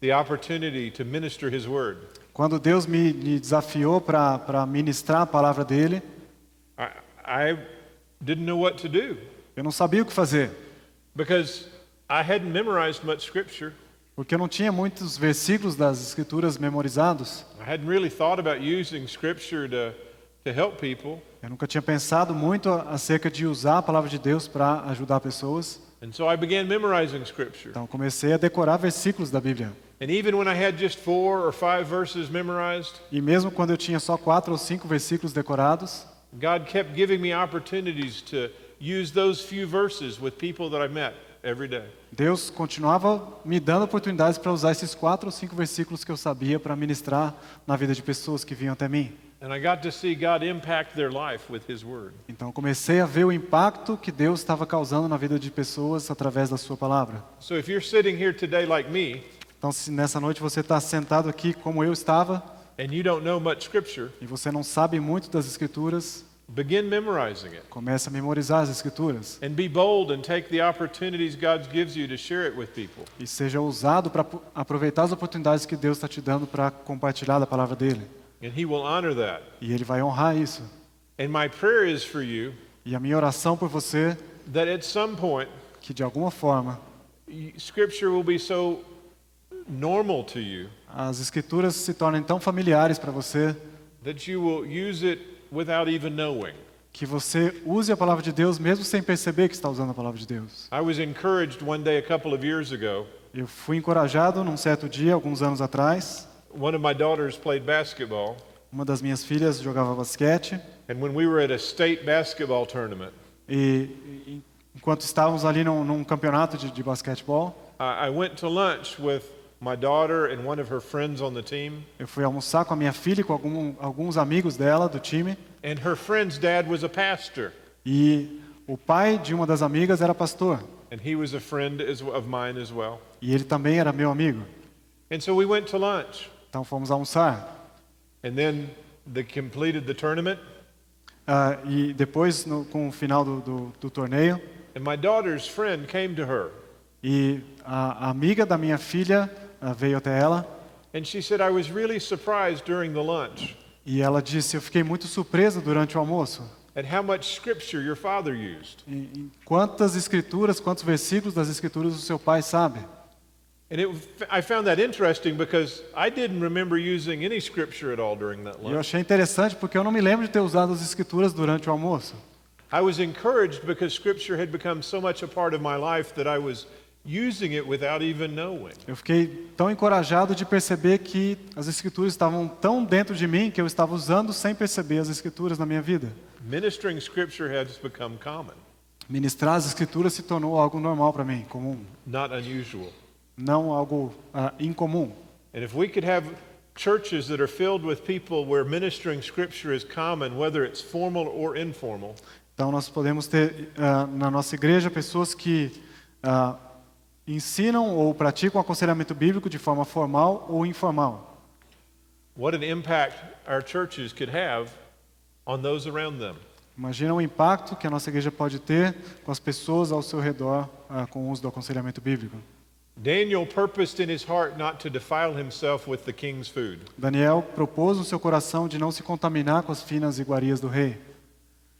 the opportunity to minister His Word, Quando Deus me desafiou para ministrar a palavra dele, I didn't know what to do eu não sabia o que fazer, because I hadn't memorized much Scripture. porque eu não tinha muitos versículos das Escrituras memorizados. I hadn't really thought about using Scripture to help people. Eu nunca tinha pensado muito acerca de usar a palavra de Deus para ajudar pessoas. And so I began memorizing Scripture. Então comecei a decorar versículos da Bíblia. And even when I had just 4 or 5 verses memorized, E mesmo quando eu tinha só 4 ou 5 versículos decorados, God kept giving me opportunities to use those few verses with people that I met every day. Deus continuava me dando oportunidades para usar esses 4 ou 5 versículos que eu sabia para ministrar na vida de pessoas que vinham até mim. And I got to see God impact their life with His Word. Então eu comecei a ver o impacto que Deus estava causando na vida de pessoas através da sua palavra. So if you're sitting here today like me, Então se nessa noite você está sentado aqui como eu estava and you don't know much Scripture, e você não sabe muito das Escrituras, begin memorizing it. comece a memorizar as Escrituras And be bold and take the opportunities God gives you to share it with people. e seja ousado para aproveitar as oportunidades que Deus está te dando para compartilhar da palavra dele. And He will honor that. E Ele vai honrar isso. And my prayer is for you E a minha oração por você, that at some point, que de alguma forma Scripture will be so normal to you as Escrituras se tornem tão familiares para você that you will use it without even knowing. que você use a palavra de Deus mesmo sem perceber que está usando a palavra de Deus. I was encouraged one day a couple of years ago. Eu fui encorajado num certo dia, alguns anos atrás. One of my daughters played basketball, Uma das minhas filhas jogava basquete and when we were at a state basketball tournament, enquanto estávamos ali num campeonato de basquetebol, I went to lunch with my daughter and one of her friends on the team, eu fui almoçar com a minha filha e com alguns amigos dela do time. and her friend's dad was a pastor, E o pai de uma das amigas era pastor. and he was a friend of mine as well. E ele também era meu amigo. And so we went to lunch, Então fomos almoçar. and then they completed the tournament, E depois, com o final do torneio, and my daughter's friend came to her, e a amiga da minha filha veio até ela. and she said, I was really surprised during the lunch E ela disse, eu fiquei muito surpresa durante o almoço. at how much scripture your father used. Em quantas escrituras, quantos versículos das escrituras o seu pai sabe. And I found that interesting because I didn't remember using any scripture at all during that E eu lunch. achei interessante porque eu não me lembro de ter usado as escrituras durante o almoço. I was encouraged because scripture had become so much a part of my life that I was using it without even knowing. Eu fiquei tão encorajado de perceber que as escrituras estavam tão dentro de mim que eu estava usando sem perceber as escrituras na minha vida. Ministering scripture has become common, Ministrar as escrituras se tornou algo normal para mim, comum, not unusual. não algo incomum. And if we could have churches that are filled with people where ministering scripture is common, whether it's formal or informal, Então nós podemos ter na nossa igreja pessoas que ensinam ou praticam aconselhamento bíblico de forma formal ou informal. what an impact our churches could have on those around them. Imagina o impacto que a nossa igreja pode ter com as pessoas ao seu redor com o uso do aconselhamento bíblico. Daniel purposed in his heart not to defile himself with the king's food. Daniel propôs no seu coração de não se contaminar com as finas iguarias do rei.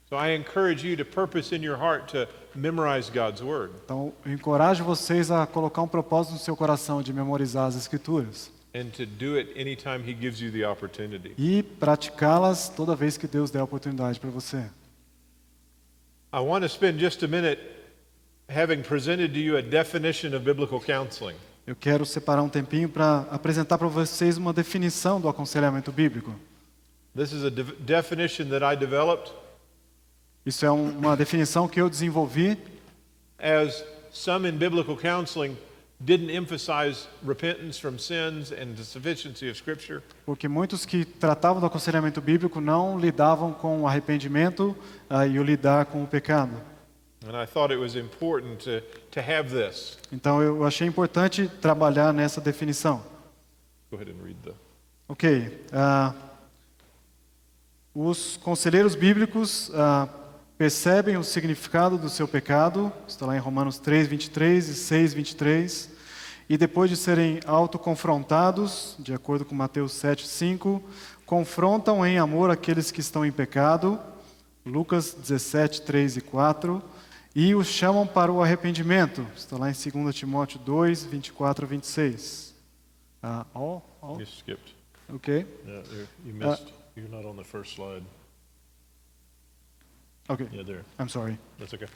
So I encourage you to purpose in your heart to memorize God's word Então, eu encorajo vocês a colocar um propósito no seu coração de memorizar as escrituras and to do it anytime he gives you the opportunity. e praticá-las toda vez que Deus der a oportunidade para você. I want to spend just a minute having presented to you a definition of biblical counseling. Eu quero separar um tempinho para apresentar para vocês uma definição do aconselhamento bíblico. This is a definition that I developed Isso é uma definição que eu desenvolvi as some in biblical counseling didn't emphasize repentance from sins and the sufficiency of Scripture. porque muitos que tratavam do aconselhamento bíblico não lidavam com o arrependimento e o lidar com o pecado. And I thought it was important to have this. Então eu achei importante trabalhar nessa definição. Go ahead and read the. Ok. Os conselheiros bíblicos percebem o significado do seu pecado, está lá em Romanos 3, 23 e 6, 23, e depois de serem autoconfrontados, de acordo com Mateus 7, 5, confrontam em amor aqueles que estão em pecado, Lucas 17, 3 e 4, e os chamam para o arrependimento, está lá em 2 Timóteo 2, 24 a 26. You skipped. Ok. Yeah, you missed. You're not on the first slide. Ok. Yeah, there. I'm sorry. That's okay.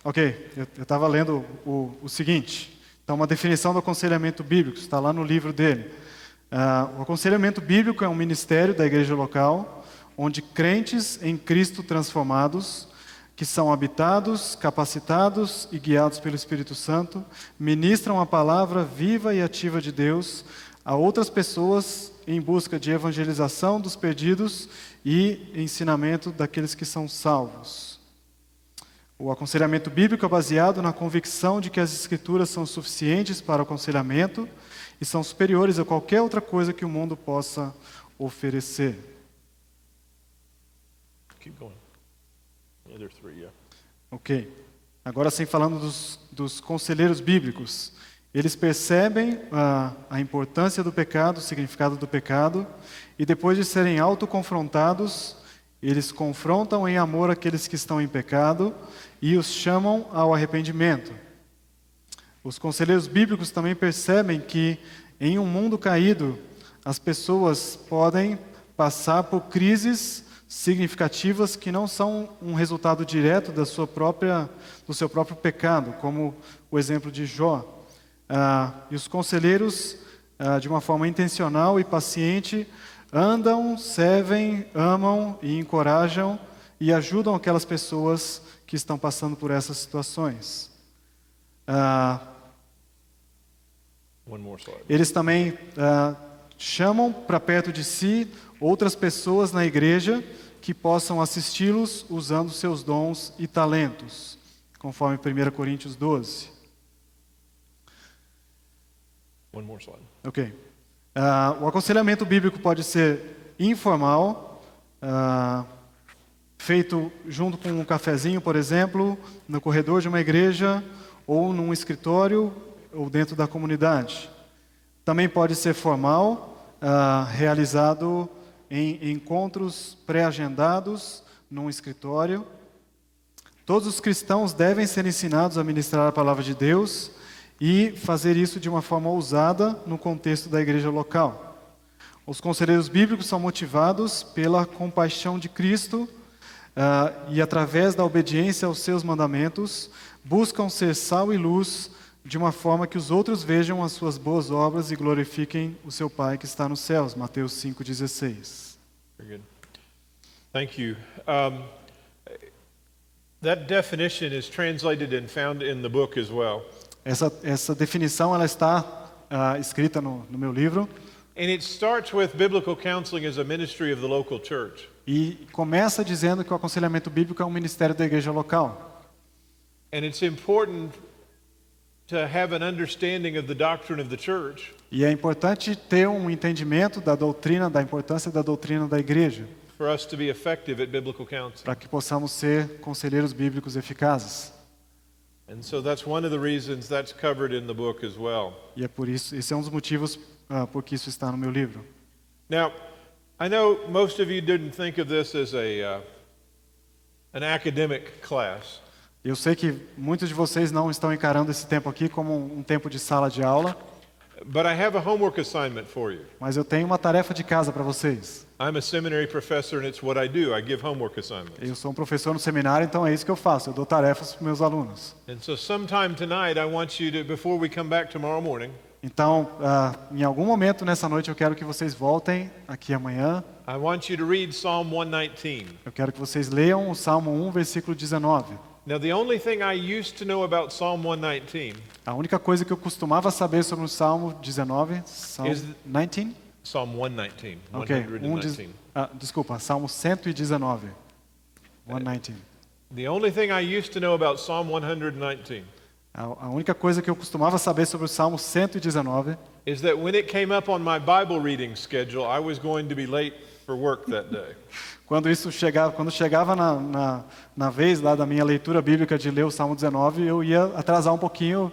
Ok, eu estava lendo o seguinte. Então, uma definição do aconselhamento bíblico, está lá no livro dele. O aconselhamento bíblico é um ministério da igreja local, onde crentes em Cristo transformados, que são habitados, capacitados e guiados pelo Espírito Santo, ministram a palavra viva e ativa de Deus a outras pessoas em busca de evangelização dos perdidos e ensinamento daqueles que são salvos. O aconselhamento bíblico é baseado na convicção de que as Escrituras são suficientes para o aconselhamento e são superiores a qualquer outra coisa que o mundo possa oferecer. Keep going. The other three, yeah. Ok. Agora sim, falando dos conselheiros bíblicos. Eles percebem a importância do pecado, o significado do pecado, e depois de serem autoconfrontados, eles confrontam em amor aqueles que estão em pecado e os chamam ao arrependimento. Os conselheiros bíblicos também percebem que, em um mundo caído, as pessoas podem passar por crises significativas que não são um resultado direto do seu próprio pecado, como o exemplo de Jó. E os conselheiros, de uma forma intencional e paciente, andam, servem, amam e encorajam e ajudam aquelas pessoas que estão passando por essas situações. One more slide. Eles também chamam para perto de si outras pessoas na igreja que possam assisti-los usando seus dons e talentos, conforme 1 Coríntios 12. One more slide. Ok. O aconselhamento bíblico pode ser informal, feito junto com um cafezinho, por exemplo, no corredor de uma igreja, ou num escritório, ou dentro da comunidade. Também pode ser formal, realizado em encontros pré-agendados, num escritório. Todos os cristãos devem ser ensinados a ministrar a palavra de Deus e fazer isso de uma forma ousada no contexto da igreja local. Os conselheiros bíblicos são motivados pela compaixão de Cristo e, através da obediência aos seus mandamentos, buscam ser sal e luz de uma forma que os outros vejam as suas boas obras e glorifiquem o seu Pai que está nos céus. Mateus 5,16. Very good. Thank you. That definition is translated and found in the book as well. Essa definição ela está escrita no meu livro. And it starts with biblical counseling as a ministry of the local church. E começa dizendo que o aconselhamento bíblico é um ministério da igreja local. And it's important to have an understanding of the doctrine of the church E é importante ter um entendimento da doutrina, da importância da doutrina da igreja, for us to be effective at biblical counseling. para que possamos ser conselheiros bíblicos eficazes. And so that's one of the reasons that's covered in the book as well. E é por isso, esse é um dos motivos por que isso está no meu livro. Now, I know most of you didn't think of this as an academic class. Eu sei que muitos de vocês não estão encarando esse tempo aqui como um tempo de sala de aula, But I have a homework assignment for you. mas eu tenho uma tarefa de casa para vocês. I'm a seminary professor and it's what I do. I give homework assignments. Eu sou um professor no seminário, então é isso que eu faço. Eu dou tarefas para meus alunos. And so sometime tonight I want you to, before we come back tomorrow morning, Então, em algum momento nessa noite eu quero que vocês voltem aqui amanhã. I want you to read Psalm 119. Eu quero que vocês leiam o Salmo 1, versículo 19. Now the only thing I used to know about Psalm 119, A única coisa que eu costumava saber sobre o Salmo 19, Salmo Is- 19? Psalm 119, Ok, 119. desculpa, Salmo 119. 119. The only thing I used to know about Psalm 119 A única coisa que eu costumava saber sobre o Salmo 119 is that when it came up on my Bible reading schedule, I was going to be late for work that day. quando chegava na vez lá da minha leitura bíblica de ler o Salmo 19, eu ia atrasar um pouquinho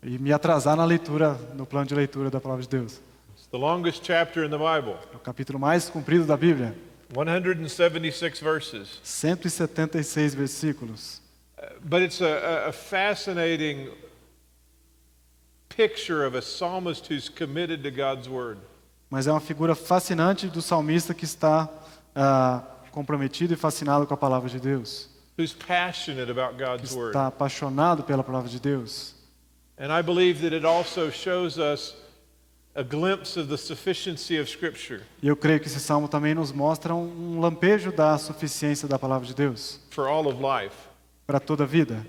e me atrasar na leitura, no plano de leitura da palavra de Deus. It's the longest chapter in the Bible, É o capítulo mais comprido da Bíblia, 176 verses. 176 versículos. But it's a fascinating picture of a psalmist who's committed to God's word. Mas é uma figura fascinante do salmista que está comprometido e fascinado com a palavra de Deus. Who's passionate about Que God's word. está apaixonado pela palavra de Deus. And I believe that it also shows us a glimpse of the sufficiency of Scripture E eu creio que esse salmo também nos mostra um lampejo da suficiência da palavra de Deus for all of life. para toda a vida.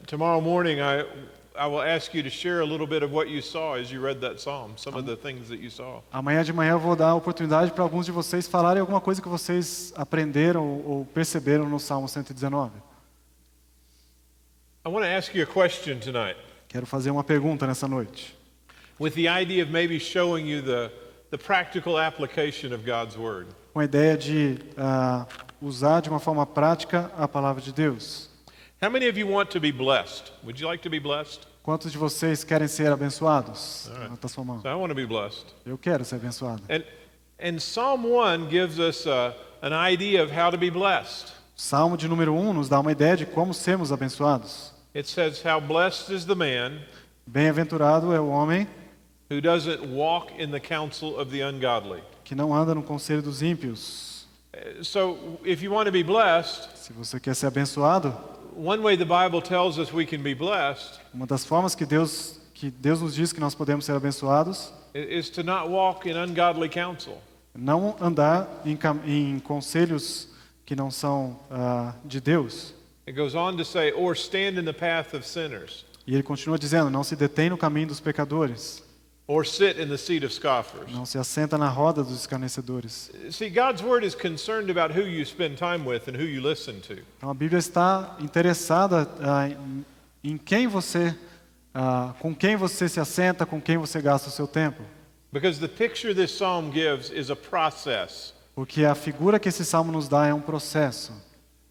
Tomorrow morning, I will ask you to share a little bit of what you saw as you read that psalm, some of the things that you saw. Amanhã de manhã eu vou dar a oportunidade para alguns de vocês falarem alguma coisa que vocês aprenderam ou perceberam no Salmo 119. I want to ask you a question tonight Quero fazer uma pergunta nessa noite, with the idea of maybe showing you the practical application of God's Word. com a ideia de usar de uma forma prática a palavra de Deus. How many of you want to be blessed? Would you like to be blessed? Quantos de vocês querem ser abençoados? Alright. Levanta a sua mão. So I want to be blessed. Eu quero ser abençoado. And Psalm 1 gives us an idea of how to be blessed. O Salmo de número 1 nos dá uma ideia de como sermos abençoados. It says, how blessed is the man Bem-aventurado é o homem who doesn't walk in the counsel of the ungodly. que não anda no conselho dos ímpios. So if you want to be blessed, Se você quer ser abençoado, one way the Bible tells us we can be blessed uma das formas que Deus nos diz que nós podemos ser abençoados, is to not walk in ungodly counsel. não andar em conselhos que não são de Deus. It goes on to say, or stand in the path of sinners, E ele continua dizendo, não se detém no caminho dos pecadores, or sit in the seat of scoffers. não se assenta na roda dos escarnecedores. See, God's Word is concerned about who you spend time with and who you listen to. Então a Bíblia está interessada em quem você, com quem você se assenta, com quem você gasta o seu tempo. Because the picture this psalm gives is a process. Porque a figura que esse salmo nos dá é um processo.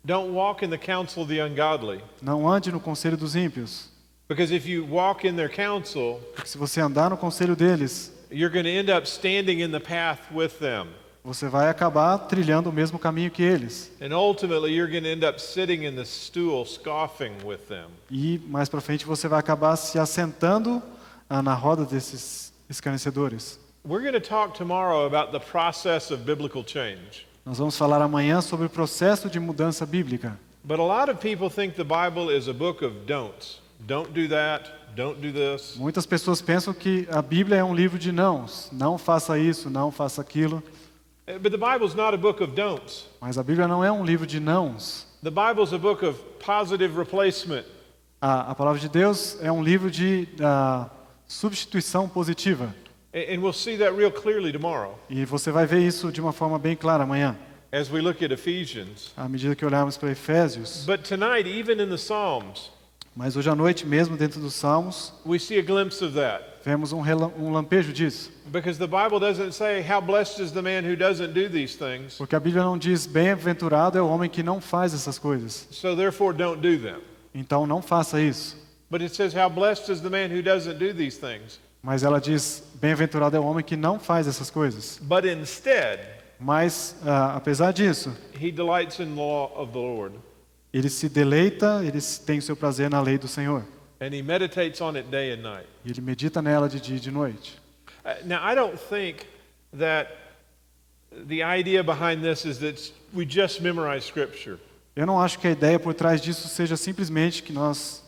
Don't walk in the counsel of the ungodly. Não ande no conselho dos ímpios, Because if you walk in their counsel, porque se você andar no conselho deles, you're going to end up standing in the path with them. você vai acabar trilhando o mesmo caminho que eles. And ultimately, you're going to end up sitting in the stool scoffing with them. E mais para frente você vai acabar se assentando na roda desses escarnecedores. We're going to talk tomorrow about the process of biblical change. Nós vamos falar amanhã sobre o processo de mudança bíblica. But a lot of people think the Bible is a book of don'ts. Don't do that, don't do this. Muitas pessoas pensam que a Bíblia é um livro de nãos. Não faça isso, não faça aquilo. But the Bible's not a book of don'ts. Mas a Bíblia não é um livro de nãos. The Bible's a book of positive replacement. A palavra de Deus é um livro de substituição positiva. And we'll see that real clearly tomorrow E você vai ver isso de uma forma bem clara amanhã, as we look at Ephesians. à medida que olharmos para Efésios. But tonight, even in the Psalms, Mas hoje à noite, mesmo dentro dos Salmos, we see a glimpse of that. vemos um lampejo disso. Because the Bible doesn't say, how blessed is the man who doesn't do these things, Porque a Bíblia não diz, bem-aventurado é o homem que não faz essas coisas. so therefore don't do them. Então não faça isso. But it says, how blessed is the man who doesn't do these things. Mas ela diz, bem-aventurado é o homem que não faz essas coisas. But instead, Mas, apesar disso, he delights in the law of the Lord, ele se deleita, ele tem o seu prazer na lei do Senhor. and he meditates on it day and night. E ele medita nela de dia e de noite. Now, I don't think that the idea behind this is that we just memorize Scripture. Eu não acho que a ideia por trás disso seja simplesmente que nós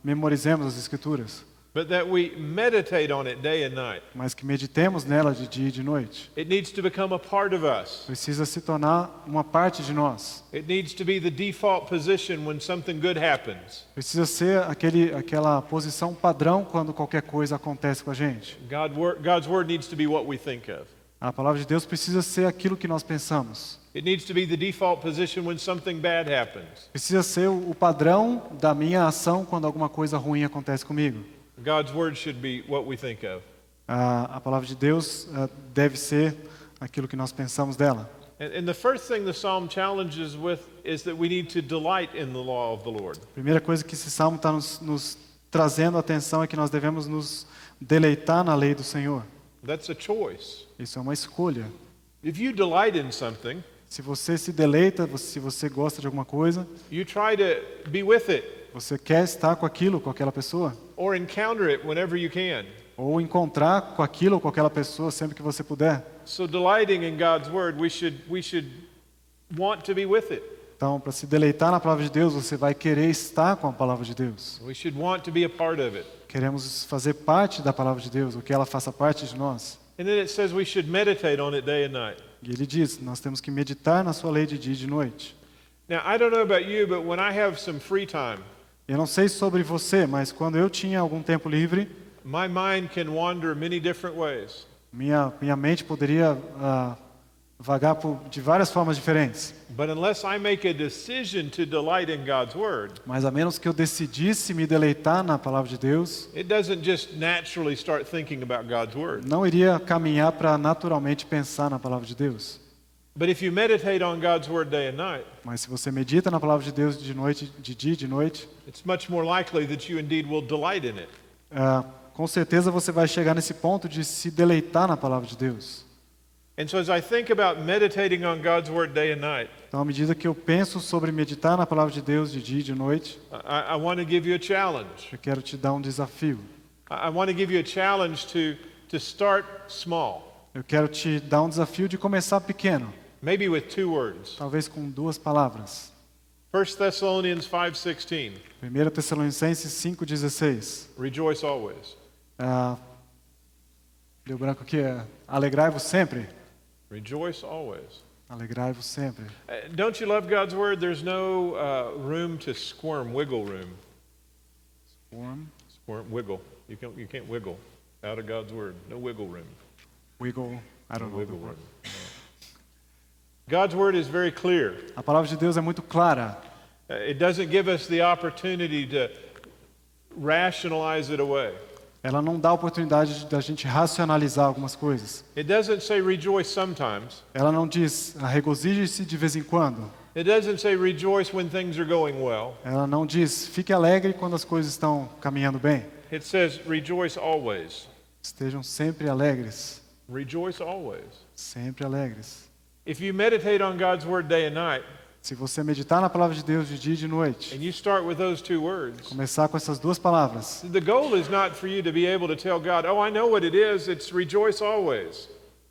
memorizemos as Escrituras, But that we meditate on it day and night. mas que meditemos nela de dia e de noite. It needs to become a part of us. Precisa se tornar uma parte de nós. It needs to be the default position when something good happens. Precisa ser aquela posição padrão quando qualquer coisa acontece com a gente. God's word needs to be what we think of. A palavra de Deus precisa ser aquilo que nós pensamos. It needs to be the default position when something bad happens. Precisa ser o padrão da minha ação quando alguma coisa ruim acontece comigo. God's word should be what we think of. A palavra de Deus deve ser aquilo que nós pensamos dela. And the first thing the psalm challenges with is that we need to delight in the law of the Lord. A primeira coisa que esse salmo está nos trazendo a atenção é que nós devemos nos deleitar na lei do Senhor. That's a choice. Isso é uma escolha. If you delight in something, Se você se deleita, se você gosta de alguma coisa, you try to be with it você quer estar com aquilo, com aquela pessoa, or encounter it whenever you can. ou encontrar com aquilo ou com aquela pessoa sempre que você puder. So delighting in God's word, we should want to be with it. Então, para se deleitar na palavra de Deus, você vai querer estar com a palavra de Deus. We should want to be a part of it. Queremos fazer parte da palavra de Deus, ou que ela faça parte de nós. And then it says we should meditate on it day and night. E ele diz, nós temos que meditar na sua lei de dia e de noite. Now, I don't know about you, but when I have some free time, Eu não sei sobre você, mas quando eu tinha algum tempo livre, my mind can wander many different ways. minha mente poderia vagar de várias formas diferentes. But unless I make a decision to delight in God's Word, Mas a menos que eu decidisse me deleitar na palavra de Deus, it doesn't just naturally start thinking about God's Word. não iria caminhar para naturalmente pensar na palavra de Deus. But if you meditate on God's Word day and night, Mas se você medita na palavra de Deus de noite, de dia e de noite, it's much more likely that you indeed will delight in it. com certeza você vai chegar nesse ponto de se deleitar na palavra de Deus. And so as I think about meditating on God's Word day and night, Então, à medida que eu penso sobre meditar na palavra de Deus de dia e de noite, I want to give you a challenge. eu quero te dar um desafio. I want to give you a challenge to start small, Eu quero te dar um desafio de começar pequeno, maybe with 2 words. talvez com 2 palavras. 1 Thessalonians 5:16, 1 Tessalonicenses 5,16. rejoice always. Deu branco aqui, alegrai-vos sempre. Rejoice always. Alegrai-vos sempre. Don't you love God's Word? There's no room to squirm, wiggle room. Squirm, wiggle. You can't wiggle out of God's Word. No wiggle room. Wiggle, I don't know. Wiggle room. God's Word is very clear. A palavra de Deus é muito clara. It doesn't give us the opportunity to rationalize it away. Ela não dá a oportunidade da gente racionalizar algumas coisas. It doesn't say rejoice sometimes. Ela não diz regozije-se de vez em quando. It doesn't say rejoice when things are going well. Ela não diz fique alegre quando as coisas estão caminhando bem. It says rejoice always. Estejam sempre alegres. Rejoice always. Sempre alegres. If you meditate on God's Word day and night, Se você meditar na palavra de Deus de dia e de noite, and you start with those 2 words, começar com essas 2 palavras, the goal is not for you to be able to tell God, oh, I know what it is, it's rejoice always.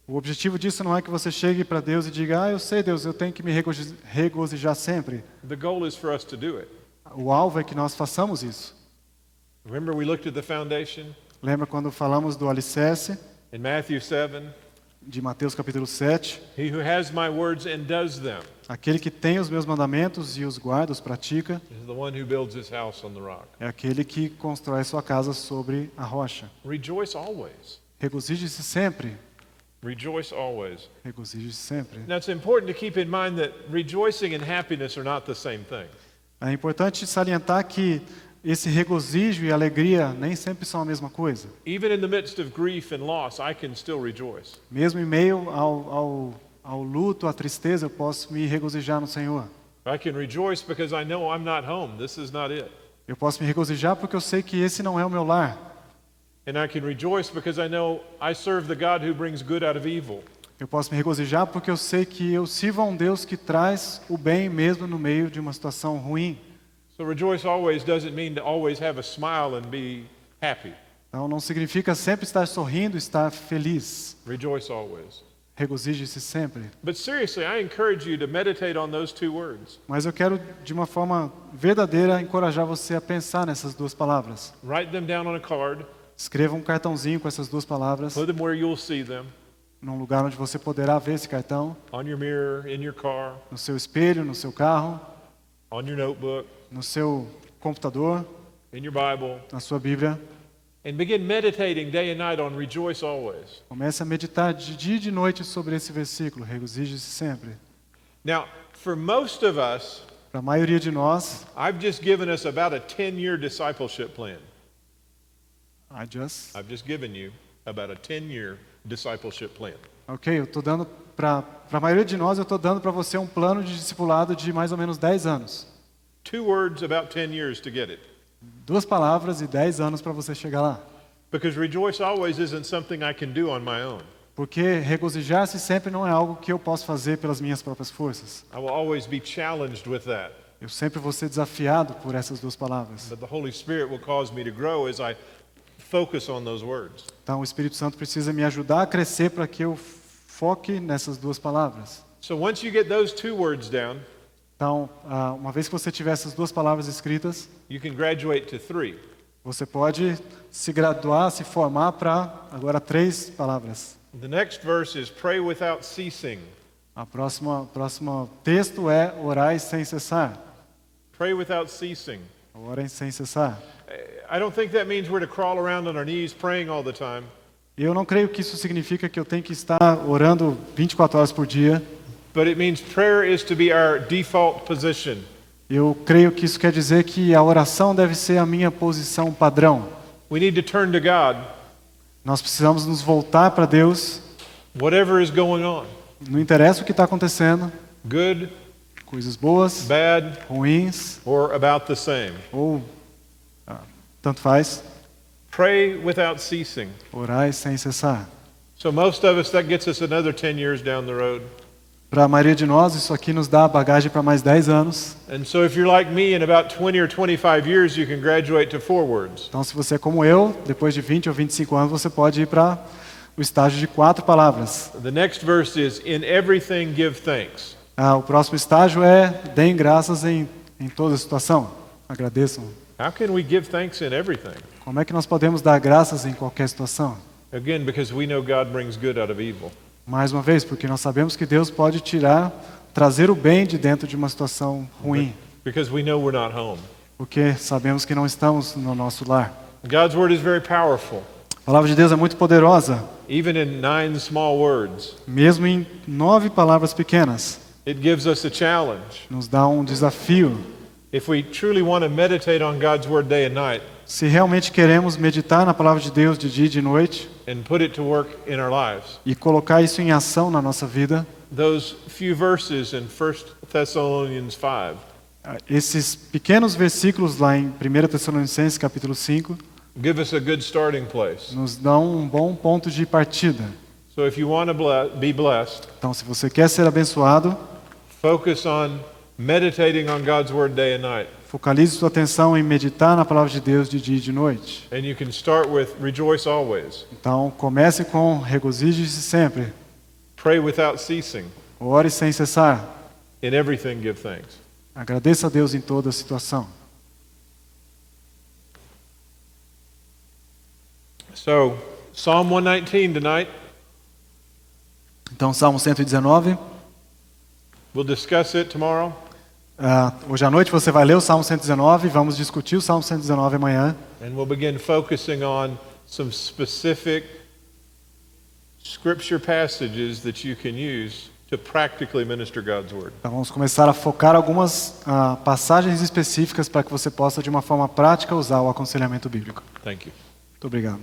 o objetivo disso não é que você chegue para Deus e diga, eu sei Deus, eu tenho que me regozijar sempre. The goal is for us to do it. O alvo é que nós façamos isso. Remember we looked at the foundation Lembra quando falamos do alicerce, in Matthew 7? de Mateus capítulo 7? He who has my words and does them Aquele que tem os meus mandamentos e os guarda, os pratica, is the one who builds his house on the rock. é aquele que constrói sua casa sobre a rocha. Rejoice always. Regozije-se sempre. Rejoice always. Regozije-se sempre. Now it's important to keep in mind that rejoicing and happiness are not the same thing. É importante salientar que esse regozijo e alegria nem sempre são a mesma coisa. Even in the midst of grief and loss, I can still rejoice. Mesmo em meio ao luto, à tristeza, eu posso me regozijar no Senhor. I can rejoice because I know I'm not home. This is not it. Eu posso me regozijar porque eu sei que esse não é o meu lar. And I can rejoice because I know I serve the God who brings good out of evil. Eu posso me regozijar porque eu sei que eu sirvo a um Deus que traz o bem mesmo no meio de uma situação ruim. So rejoice always doesn't mean to always have a smile and be happy. Então não significa sempre estar sorrindo, estar feliz. Rejoice always. Regozije-se sempre. But seriously, I encourage you to meditate on those 2 words. Mas eu quero, de uma forma verdadeira, encorajar você a pensar nessas 2 palavras. Write them down on a card. Escreva um cartãozinho com essas 2 palavras, Put them where you'll see them. num lugar onde você poderá ver esse cartão, On your mirror, in your car, no seu espelho, no seu carro, on your notebook, no seu computador, in your Bible. na sua Bíblia. And begin meditating day and night on rejoice always. Comece a meditar de dia e de noite sobre esse versículo, regozije-se sempre. Now, for most of us, Para a maioria de nós, I've just given us about a 10-year discipleship plan. I've just given you about a 10-year discipleship plan. Ok, eu estou dando para a maioria de nós, eu estou dando para você um plano de discipulado de mais ou menos 10 anos. 2 words, about 10 years to get it. 2 palavras e 10 anos para você chegar lá. Because rejoice always isn't something I can do on my own. Porque regozijar-se sempre não é algo que eu posso fazer pelas minhas próprias forças. I will always be challenged with that. Eu sempre vou ser desafiado por essas 2 palavras. But the Holy Spirit will cause me to grow as I focus on those words. Então o Espírito Santo precisa me ajudar a crescer para que eu foque nessas 2 palavras. So once you get those 2 words down, Então, uma vez que você tiver essas duas palavras escritas, you can graduate to 3. você pode se graduar, se formar para agora 3 palavras. The next verse is pray without ceasing. A próximo texto é orai sem cessar. Pray without ceasing. Orem sem cessar. I don't think that means we're to crawl around on our knees praying all the time. Eu não creio que isso significa que eu tenho que estar orando 24 horas por dia. But it means prayer is to be our default position. Eu creio que isso quer dizer que a oração deve ser a minha posição padrão. We need to turn to God, Nós precisamos nos voltar para Deus. whatever is going on. Não interessa o que está acontecendo, Good, coisas boas, bad, ruins, or about the same. ou tanto faz. Pray without ceasing. Orai sem cessar. So most of us, that gets us another 10 years down the road. Para a maioria de nós, isso aqui nos dá bagagem para mais 10 anos. And so if you're like me, in about 20 or 25 years, you can graduate to 4 words. Então, se você é como eu, depois de 20 ou 25 anos, você pode ir para o estágio de 4 palavras. The next verse is, in everything give thanks. O próximo estágio é deem graças em toda situação. Agradeçam. How can we give thanks in everything? Como é que nós podemos dar graças em qualquer situação? Again, because we know God brings good out of evil. Mais uma vez, porque nós sabemos que Deus pode trazer o bem de dentro de uma situação ruim. Because we know we're not home. Porque sabemos que não estamos no nosso lar. God's word is very powerful, A palavra de Deus é muito poderosa, even in 9 small words. mesmo em 9 palavras pequenas. It gives us a challenge. Nos dá um desafio. If we truly want to meditate on God's word day and night Se realmente queremos meditar na palavra de Deus de dia e de noite and put it to work in our lives, e colocar isso em ação na nossa vida, those few verses in 1 Thessalonians 5 esses pequenos versículos lá em 1 Tessalonicenses capítulo 5 give us a good starting place. nos dão um bom ponto de partida. So if you want to be blessed, Então, se você quer ser abençoado, focus on meditating on God's word day and night. focalize sua atenção em meditar na palavra de Deus de dia e de noite. And you can start with rejoice always. Então, comece com regozije-se sempre. Pray without ceasing. Ore sem cessar. In everything give thanks. Agradeça a Deus em toda situação. So, Psalm 119 tonight. Então, Salmo 119. We'll discuss it tomorrow. Hoje à noite você vai ler o Salmo 119. Vamos discutir o Salmo 119 amanhã. And we'll begin focusing on some specific scripture passages that you can use to practically minister God's word. Então, vamos começar a focar algumas passagens específicas para que você possa, de uma forma prática, usar o aconselhamento bíblico. Thank you. Muito obrigado.